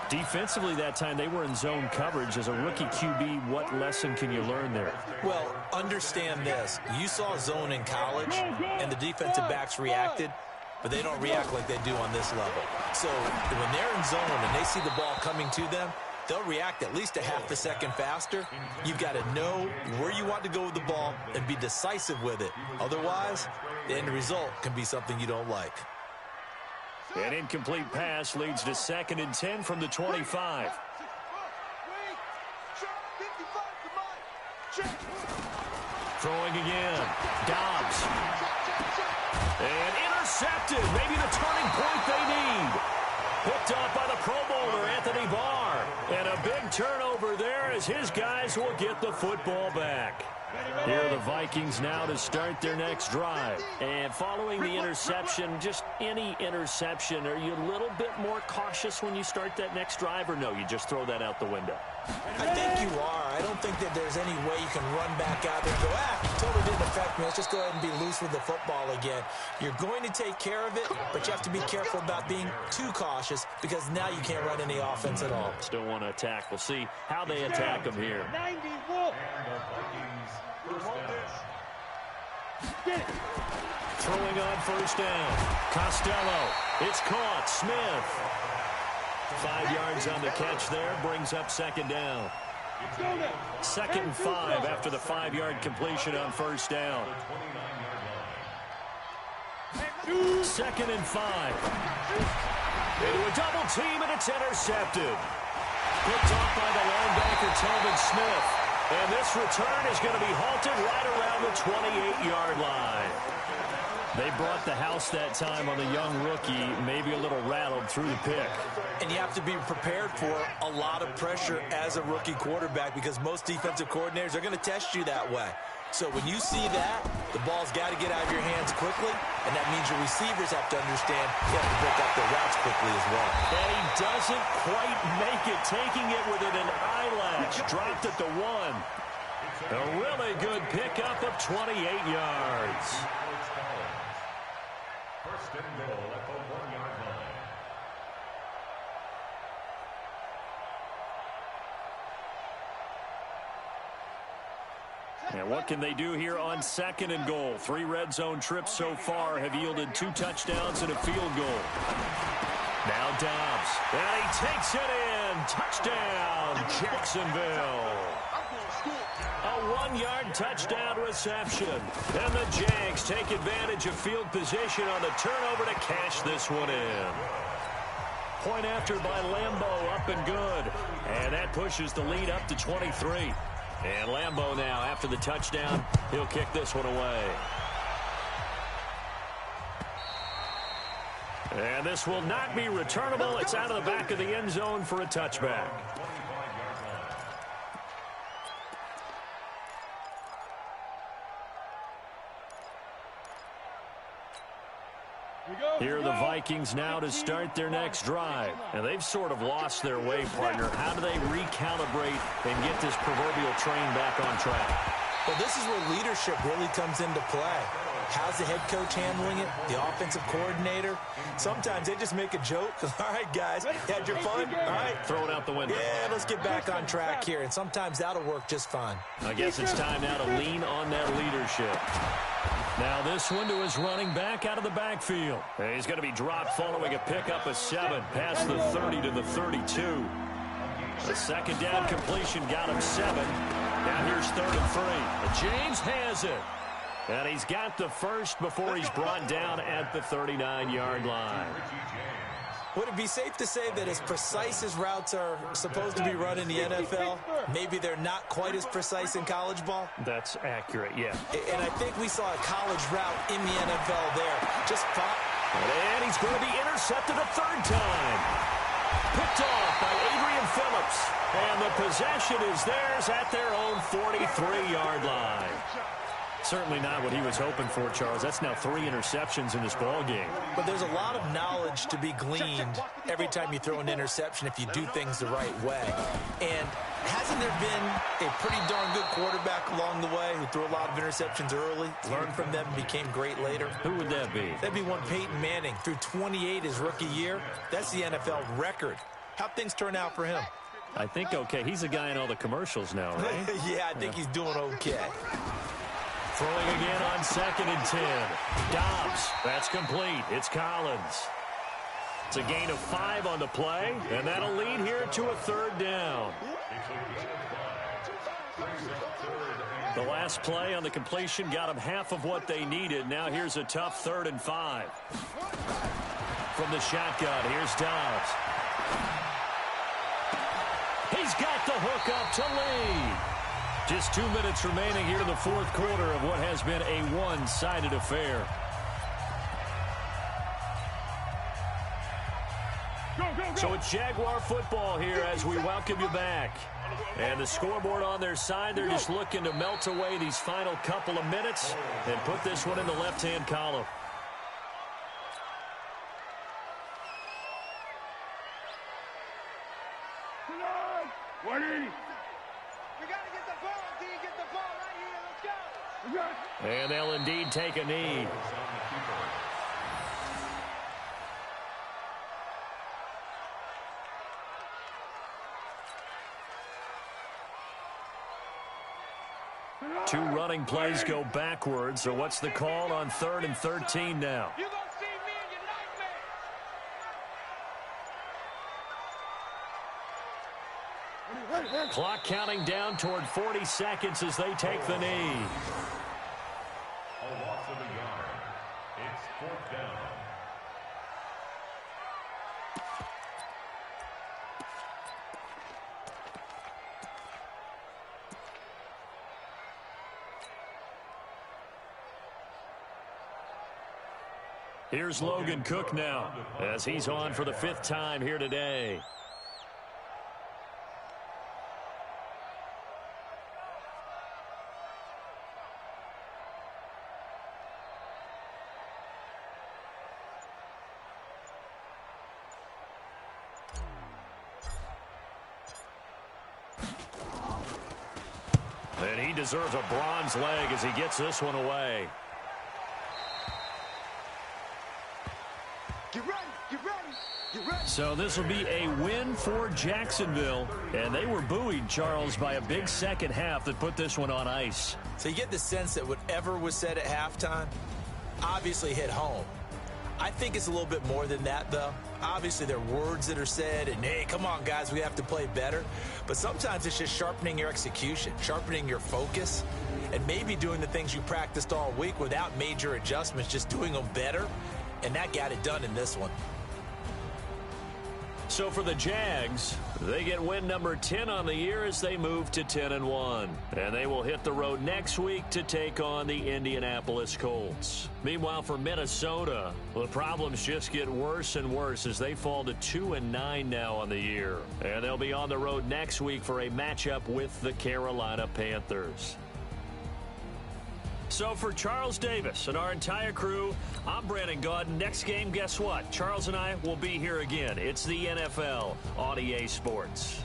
Defensively that time, they were in zone coverage. As a rookie QB, what lesson can you learn there? Well, understand this. You saw zone in college, and the defensive backs reacted, but they don't react like they do on this level. So when they're in zone and they see the ball coming to them, they'll react at least a half a second faster. You've got to know where you want to go with the ball and be decisive with it. Otherwise, the end result can be something you don't like. An incomplete pass leads to 2nd and 10 from the 25. Throwing again. Dobbs. And intercepted. Maybe the turning point they need. Picked off by the Pro Bowler, Anthony Barr. And a big turnover there as his guys will get the football back. Here are the Vikings now to start their next drive. And following the interception, just any interception, are you a little bit more cautious when you start that next drive, or no, you just throw that out the window? I think you are. I don't think that there's any way you can run back out there and go, totally didn't affect me. Let's just go ahead and be loose with the football again. You're going to take care of it, but you have to be careful about being too cautious because now you can't run any offense at all. Still want to attack. We'll see how they attack them here. Throwing on first down. Costello. It's caught. Smith. 5 yards on the catch there. Brings up 2nd down. 2nd and 5 after the 5-yard completion on first down. 2nd and 5. Into a double team, and it's intercepted. Picked off by the linebacker, Telvin Smith. And this return is going to be halted right around the 28-yard line. They brought the house that time on the young rookie, maybe a little rattled through the pick. And you have to be prepared for a lot of pressure as a rookie quarterback because most defensive coordinators are going to test you that way. So when you see that, the ball's got to get out of your hands quickly, and that means your receivers have to understand you have to break up their routes quickly as well. And he doesn't quite make it, taking it within an eyelash. Dropped at the 1. A really good pickup of 28 yards. First and goal at the 1-yard line. And what can they do here on 2nd and goal? 3 red zone trips so far have yielded 2 touchdowns and a field goal. Now Dobbs. And he takes it in. Touchdown, Jacksonville. A 1-yard touchdown reception. And the Jags take advantage of field position on the turnover to cash this one in. Point after by Lambeau, up and good. And that pushes the lead up to 23. And Lambeau now, after the touchdown, he'll kick this one away. And this will not be returnable. It's out of the back of the end zone for a touchback. Here are the Vikings now to start their next drive. And they've sort of lost their way, partner. How do they recalibrate and get this proverbial train back on track? Well, this is where leadership really comes into play. How's the head coach handling it? The offensive coordinator? Sometimes they just make a joke. All right, guys, had your fun? All right. Throw it out the window. Yeah, let's get back on track here. And sometimes that'll work just fine. I guess it's time now to lean on that leadership. Now this one to his running back out of the backfield. And he's going to be dropped following a pickup of 7 past the 30 to the 32. The second down completion got him 7. Now here's 3rd and 3. James has it. And he's got the first before he's brought down at the 39-yard line. Would it be safe to say that as precise as routes are supposed to be run in the NFL, maybe they're not quite as precise in college ball? That's accurate, yeah. And I think we saw a college route in the NFL there. Just pop. And he's going to be intercepted a 3rd time. Picked off by Adrian Phillips. And the possession is theirs at their own 43-yard line. Certainly not what he was hoping for, Charles. That's now 3 interceptions in this ball game. But there's a lot of knowledge to be gleaned every time you throw an interception if you do things the right way. And hasn't there been a pretty darn good quarterback along the way who threw a lot of interceptions early, learned from them, and became great later? Who would that be? That'd be one Peyton Manning. Threw 28 his rookie year. That's the NFL record. How'd things turn out for him? I think okay. He's a guy in all the commercials now, right? Yeah, I think he's doing okay. Throwing again on 2nd and 10. Dobbs. That's complete. It's Collins. It's a gain of 5 on the play, and that'll lead here to a 3rd down. The last play on the completion got them half of what they needed. Now here's a tough 3rd and 5. From the shotgun, here's Dobbs. He's got the hook up to lead. Just 2 minutes remaining here in the 4th quarter of what has been a one-sided affair. So it's Jaguar football here as we welcome you back. And the scoreboard on their side, they're just looking to melt away these final couple of minutes and put this one in the left-hand column. And they'll indeed take a knee. Two running plays go backwards. So what's the call on 3rd and 13 now? Clock counting down toward 40 seconds as they take the knee. A loss of a yard. It's 4th down. Here's Logan Cook now as he's on for the 5th time here today. And he deserves a bronze leg as he gets this one away. Get ready, get ready, get ready. So this will be a win for Jacksonville. And they were buoyed, Charles, by a big second half that put this one on ice. So you get the sense that whatever was said at halftime obviously hit home. I think it's a little bit more than that, though. Obviously, there are words that are said, and, hey, come on, guys, we have to play better. But sometimes it's just sharpening your execution, sharpening your focus, and maybe doing the things you practiced all week without major adjustments, just doing them better. And that got it done in this one. So for the Jags, they get win number 10 on the year as they move to 10-1. And they will hit the road next week to take on the Indianapolis Colts. Meanwhile, for Minnesota, the problems just get worse and worse as they fall to 2-9 now on the year. And they'll be on the road next week for a matchup with the Carolina Panthers. So for Charles Davis and our entire crew, I'm Brandon Gaudin. Next game, guess what? Charles and I will be here again. It's the NFL on EA Sports.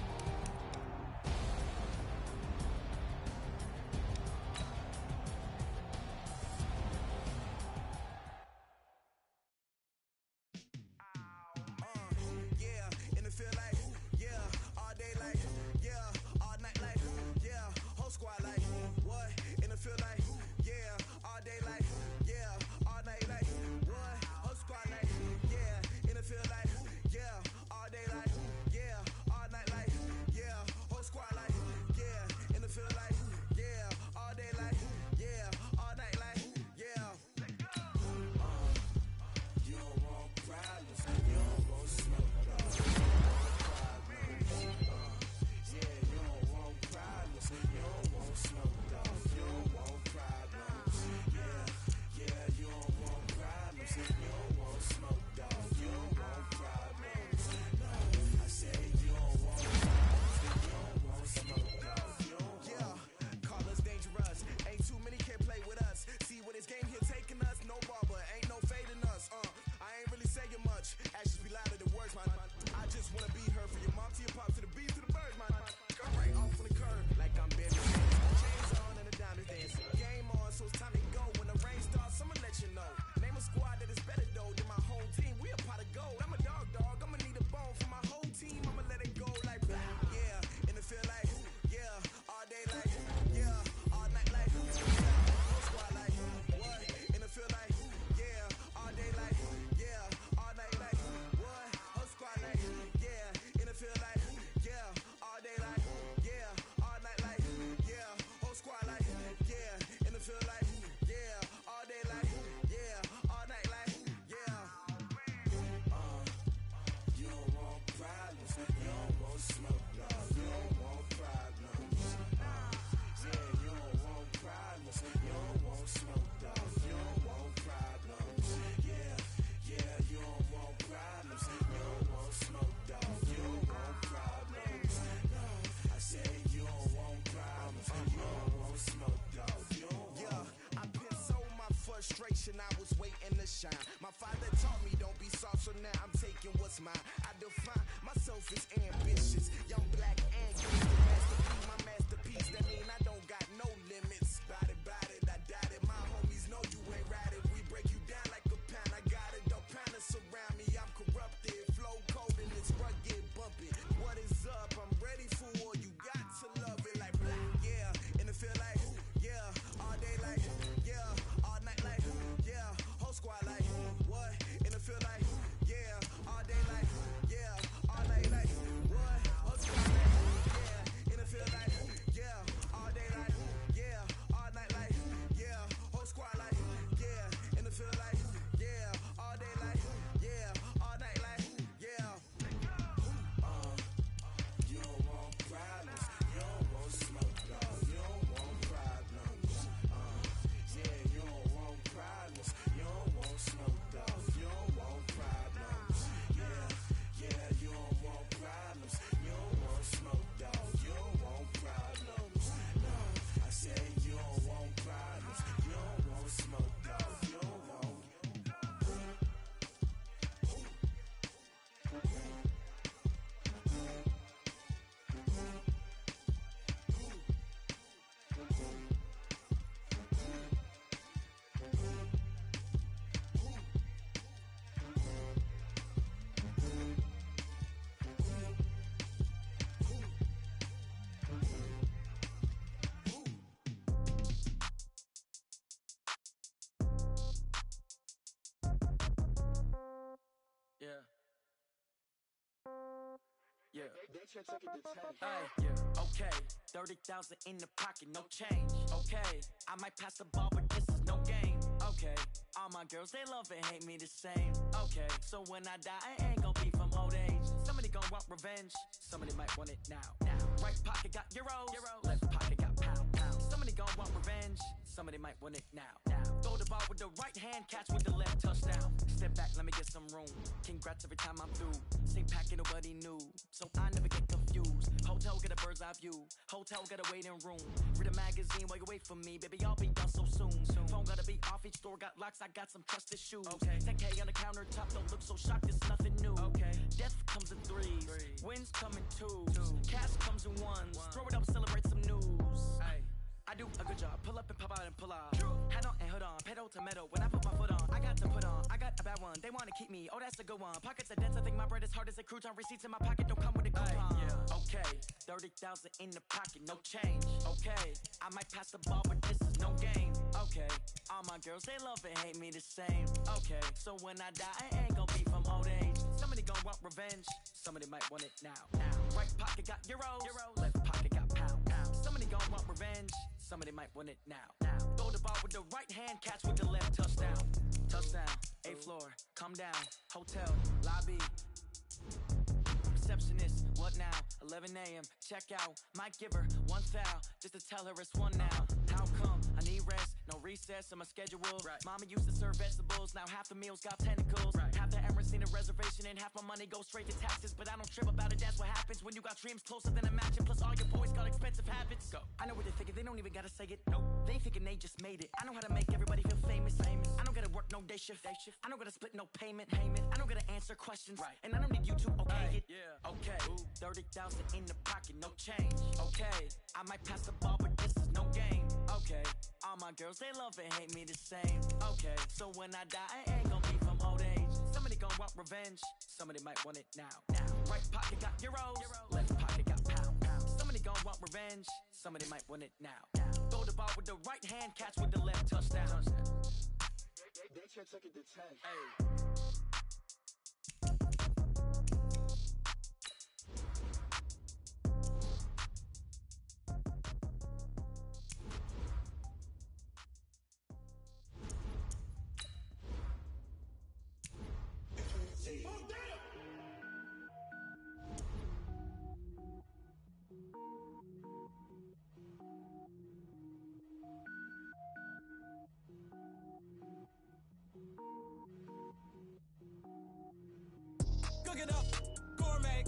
I was waiting to shine. My father taught me don't be soft, so now I'm taking what's mine. I define myself as ambitious, young, black, and gifted. Masterpiece, my masterpiece. That mean I don't got no limits. Bout it, I doubt it. My homies know you ain't ratted. We break you down like a pound. I got it, don't pound us around me. I'm corrupted, flow cold and it's rugged, bumpy. What is up? I'm ready for war. You got to love it like black, yeah. And it feel like, yeah, all day like, yeah, all night like, yeah, whole squad like, what? And it feel like, yeah, all day like, yeah, all night like, what? Whole squad like, yeah, and it feel like, yeah, all day like, yeah, all night like, yeah, whole squad like, yeah, and it feel like, yeah, all day like, yeah, all night like, yeah. You don't want problems, you don't want smoke, dog. You don't want problems. Yeah, you don't want problems, you don't want smoke, dog. You don't want problems. Yeah, you don't want problems, you don't want smoke, dog. You don't want problems. No, I said you don't want problems, you don't want smoke, dog. You don't want. Okay, 30,000 in the pocket, no change. Okay, I might pass the ball, but this is no game. Okay, all my girls, they love and hate me the same. Okay, so when I die, I ain't gon' be from old age. Somebody gon' gon' want revenge. Somebody might want it now. Right pocket got euros. Left pocket got pound. Somebody gon' want revenge. Somebody might want it now. Throw the ball with the right hand, catch with the left, touchdown. Step back, let me get some room. Congrats every time I'm through. Same packet, nobody knew, so I never get confused. Hotel get a bird's eye view. Hotel get a waiting room. Read a magazine while you wait for me, baby. I'll be done so soon. Phone gotta be off, each store got locks. I got some trusted shoes. 10K on the countertop, don't look so shocked. It's nothing new. Death comes in threes, wins come in twos, cash comes in ones. Throw it up, celebrate some news. I do a good job, pull up and pop out and pull out. Head on and hood on, pedal to metal. When I put my foot on, I got to put on. I got a bad one, they wanna keep me. Oh, that's a good one. Pockets are dense, I think my bread is hard as a crouton. Receipts in my pocket don't come with a coupon. Okay, 30,000 in the pocket, no change. Okay, I might pass the ball, but this is no game. Okay, all my girls, they love and hate me the same. Okay, so when I die, I ain't gon' be from old age. Somebody gon' want revenge, somebody might want it now. Right pocket got euros, left pocket got pound. Somebody gon' want revenge, somebody might want it now. Throw the ball with the right hand, catch with the left, touchdown. Touchdown, 8th floor, come down, hotel, lobby. Receptionist, what now? 11 a.m., check out. Might give her one foul, just to tell her it's one now. How come? I need rest, no recess in my schedule. Mama used to serve vegetables, now half the meals got tentacles. Half the Emirates need a reservation and half my money goes straight to taxes. But I don't trip about it, that's what happens when you got dreams closer than a match. And plus all your boys got expensive habits. Go. I know what they're thinking, they don't even gotta say it. Nope. They ain't thinking they just made it. I know how to make everybody feel famous. I don't gotta work no day shift. I don't gotta split no payment. I don't gotta answer questions. And I don't need you to okay it. Okay, 30,000 in the pocket, no change. Okay, I might pass the ball, but this is no game. Okay, all my girls, they love and hate me the same. Okay, so when I die, I ain't gon' be from old age. Somebody gon' want revenge, somebody might want it now. Right pocket got euros, left pocket got pound. Somebody gon' want revenge, somebody might want it now. Throw the ball with the right hand, catch with the left, touchdown. They took it to 10. Cook it up, gourmet.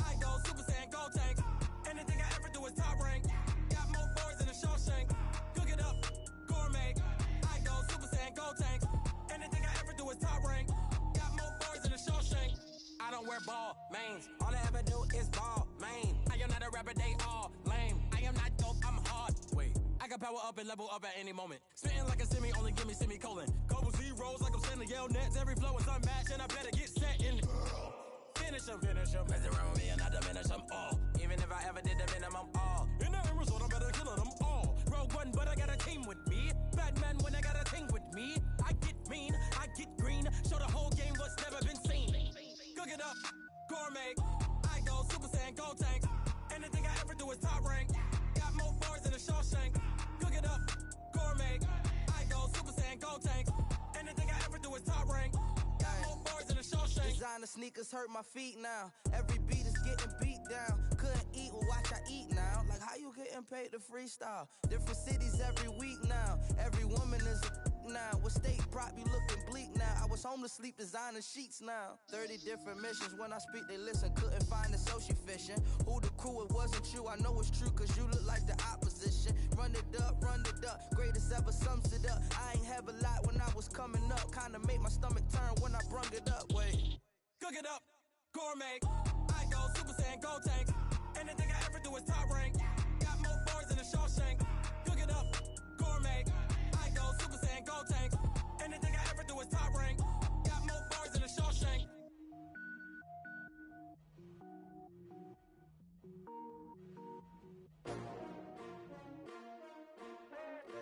I go Super Saiyan, go tank. Anything I ever do is top rank. Got more boys than a Shawshank. Cook it up, gourmet. I go Super Saiyan, go tank. Anything I ever do is top rank. Got more boys than a Shawshank. I don't wear ball mains. All I ever do is ball main. I am not a rapper, they all lame. I am not dope, I'm hard. Wait, I can power up and level up at any moment. Spitting like a semi, only give me semicolon. Couple zeros like I'm sending yell nets. Every flow is unmatched and I better get set in. Finish them. Mess around with me and I diminish them all. Even if I ever did the minimum all. In the result, I'm better killing them all. Rogue One, but I got a team with me. Batman when I got a thing with me. I get mean, I get green. Show the whole game what's never been seen. Cook it up, gourmet. I go Super Saiyan, go tank. Anything I ever do is top rank. Got more boys than a Shawshank. Cook it up, gourmet. I go Super Saiyan, go tank. Anything I ever do is top rank. Got more boys than a Shawshank. Designer sneakers hurt my feet now. Every beat is getting beat down. Couldn't eat, well watch I eat now. Like how you getting paid to freestyle? Different cities every week now. Every woman is a now. What state prop you looking bleak now? I was home to sleep designer sheets now. 30 different missions. When I speak they listen. Couldn't find the social fishing. Who the crew, it wasn't you. I know it's true cause you look like the opposition. Run it up. Greatest ever sums it up. I ain't have a lot when I was coming up. Kinda made my stomach turn when I brung it up. Wait. Cook it up, gourmet. I go Super Saiyan, go tank. Anything I ever do is top rank. Got more boys than a Shawshank. Cook it up, gourmet. I go Super Saiyan, go tank. Anything I ever do is top rank. Got more boys than a Shawshank.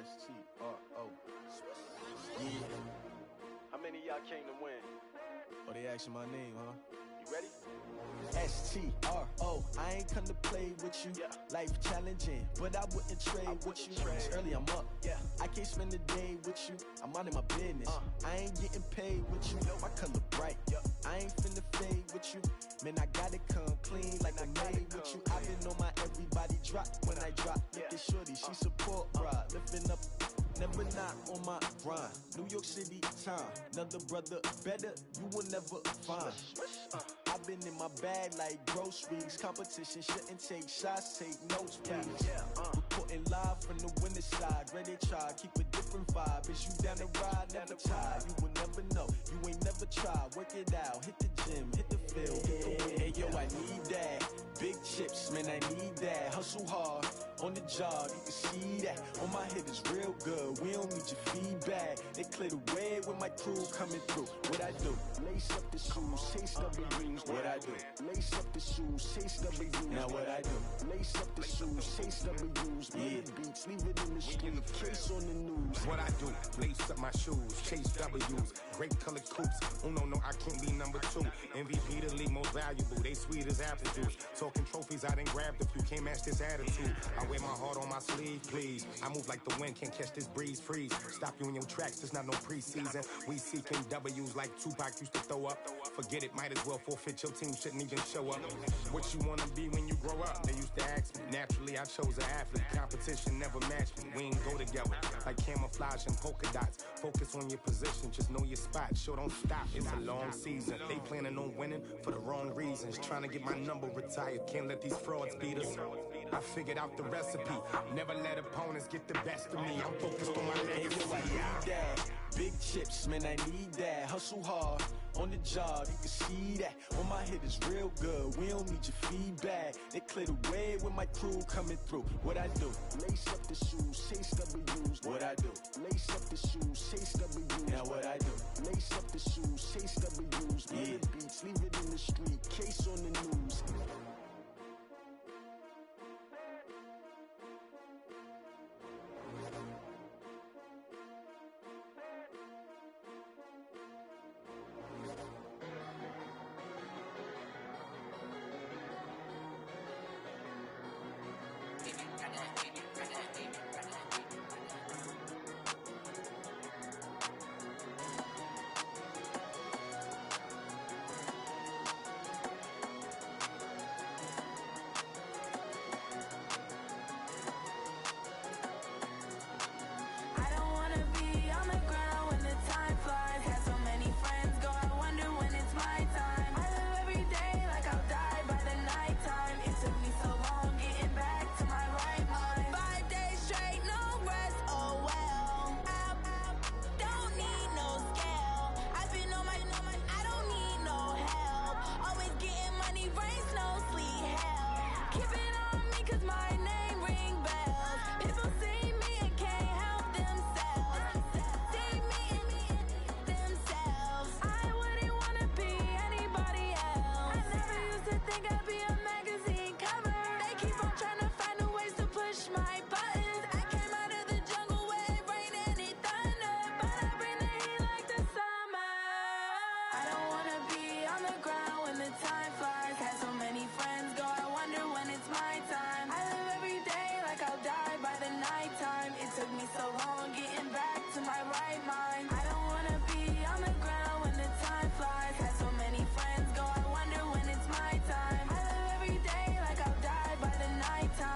S-T-R-O. Yeah. How many of y'all came to win? Oh, they asking my name, huh? You S-T-R-O, I ain't come to play with you. Life challenging, but I wouldn't trade with you. It's early, I'm up. I can't spend the day with you. I'm out of my business. I ain't getting paid with you. My color bright. I ain't finna fade with you. Man, I gotta come clean like I made with you. I've been on my everybody drop when I drop. Look at shorty, she support ride. Lifting up, never not on my grind. New York City time, another brother better, you will never find. I've been in my bag like groceries. Competition shouldn't take shots, take notes, please. Reporting live from the winter side. Ready to try, keep a different vibe. Is you down the ride, never tired. You will never know, you ain't never tried. Work it out, hit the gym, hit the field. Hey yo, I need that. Big chips, man, I need that. Hustle hard, on the job, you can see that. On my head is real good, we don't need your feedback. They clear the way with my crew coming through. What I do? Lace up the shoes, chase W's. What I do? Lace up the shoes, chase W's. Now what I do? Lace up the shoes, chase W's. Yeah, beats, leave it in the street, case on the news. What I do? Lace up my shoes, chase W's. Great colored coops. Oh no, I can't be number 2. MVP the league most valuable. They sweet as apple juice. Talking trophies, I done grabbed a few. Can't match this attitude. I wear my heart on my sleeve, please. I move like the wind, can't catch this breeze, freeze. Stop you in your tracks, there's not no preseason. We seeking W's like Tupac used to throw up. Forget it, might as well forfeit. Your team shouldn't even show up. What you wanna be when you grow up? They used to ask me. Naturally, I chose an athlete. Competition never matched me. We ain't go together like camouflage and polka dots. Focus on your position, just know your spot. Sure, don't stop. It's a long season. They planning on winning for the wrong reasons. Trying to get my number retired. Can't let these frauds beat us. I figured out the recipe. Never let opponents get the best of me. I'm focused on my legacy. I need that. Big chips, man, I need that. Hustle hard, on the job, you can see that. On my head is real good, we don't need your feedback. They clear the way with my crew coming through. What I do? Lace up the shoes, chase W's. What I do? Lace up the shoes, chase W's. Now what I do? Lace up the shoes, chase W's. Yeah, beats, leave it in the street, case on the news. Nighttime.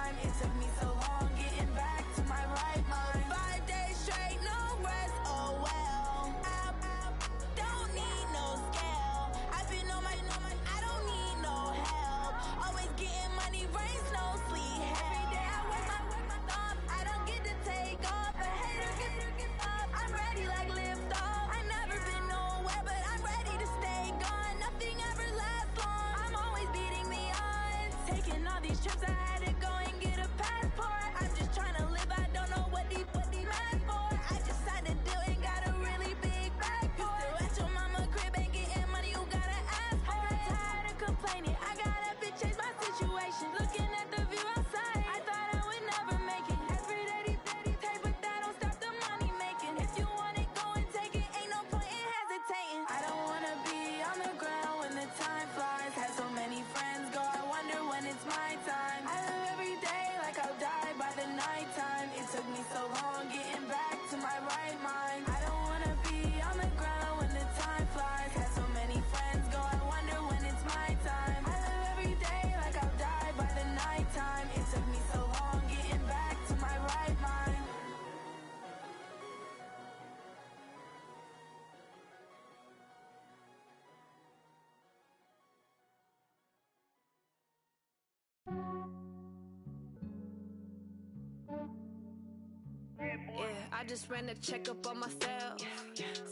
I just ran a checkup on myself.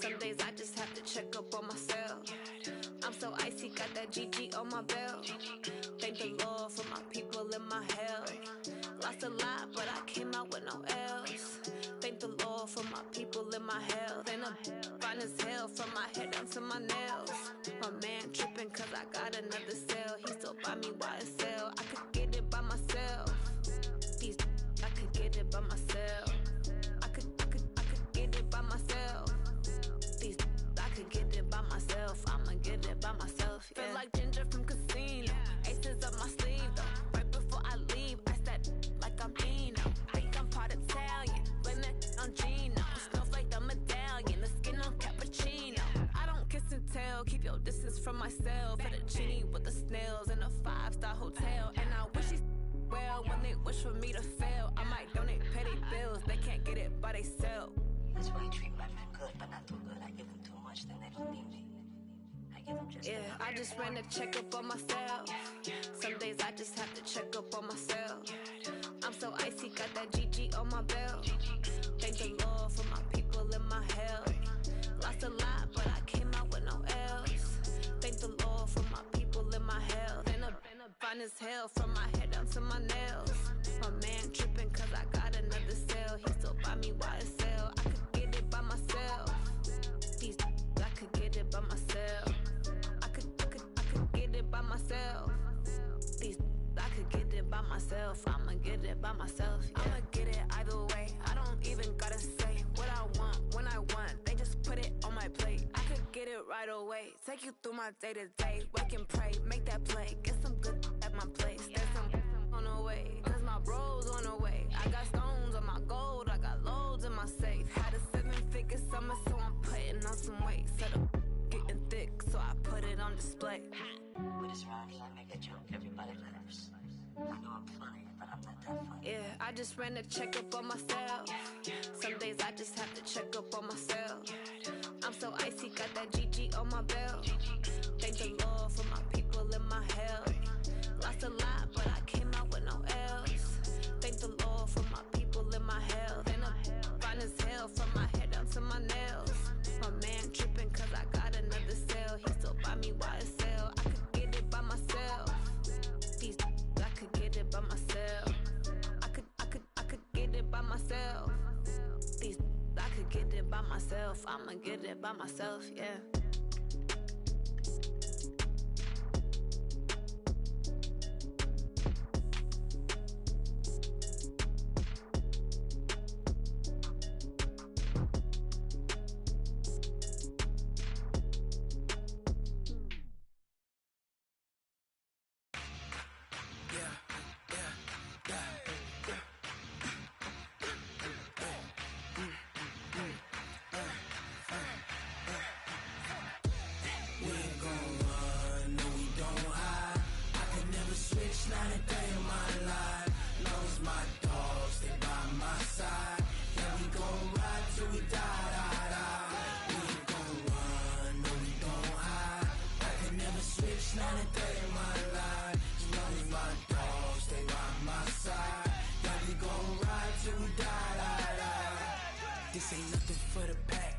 Some days I just have to check up on myself. I'm so icy, got that GG on my belt. Thank the Lord for my people in my health. Lost a lot, but I came out with no else. Thank the Lord for my people in my health. And I'm fine as hell from my head down to my nails. My man tripping cause I got another cell. He still buy me YSL. I could get it by myself. These I could get it by myself. I could get it by myself. These I could get it by myself. I'ma get it by myself. Yeah. Feel like Ginger from Casino. Aces up my sleeve though. Right before I leave, I said like I'm Eno. Think I'm part Italian. Blame that on Gino. Snowflake the medallion. The skin on cappuccino. I don't kiss and tell. Keep your distance from myself. Fettuccine with the snails in a 5-star hotel. And I wish he's well when they wish for me to fail. I might donate petty bills. They can't get it by themselves. That's why you treat my men good, but not too good. I give them too much, then they don't need me. I give them just enough. I just ran a checkup on myself. Some days I just have to check up on myself. I'm so icy, got that GG on my belt. Thank the Lord for my people in my health. Lost a lot, but I came out with no else. Thank the Lord for my people in my health. And I'm fine as hell from my head down to my nails. My man tripping cause I got another cell. He still buy me YSL. I could get it by myself. These I could get it by myself. I could get it by myself. These I could get it by myself. I'ma get it by myself. Yeah. I'ma get it either way. I don't even gotta say what I want when I want. They just put it on my plate. I could get it right away. Take you through my day to day. Wake and pray, make that play. Get some good at my place. There's some on the way. Cause my bro's on the way. I got stones on my gold. I got loads in my safe. Had a 7-figure summer, so I'm putting on some weight. Set up getting thick, so I put it on display. With this round here, I make a joke. Everybody laughs. I know I'm funny, but I'm not that funny. Yeah, I just ran a checkup on myself. Some days I just have to check up on myself. I'm so icy, got that GG on my belt. Thank the Lord for my people in my health. Lost a lot, but I came out with no else. Thank the Lord for my people in my health. And I'm fine as hell from my head down to my nails. My man tripping cause I got another cell. He still buy me YSL. I could get it by myself. These I could get it by myself. I could get it by myself. These I could get it by myself. I'ma get it by myself, yeah. This ain't nothing for the pack.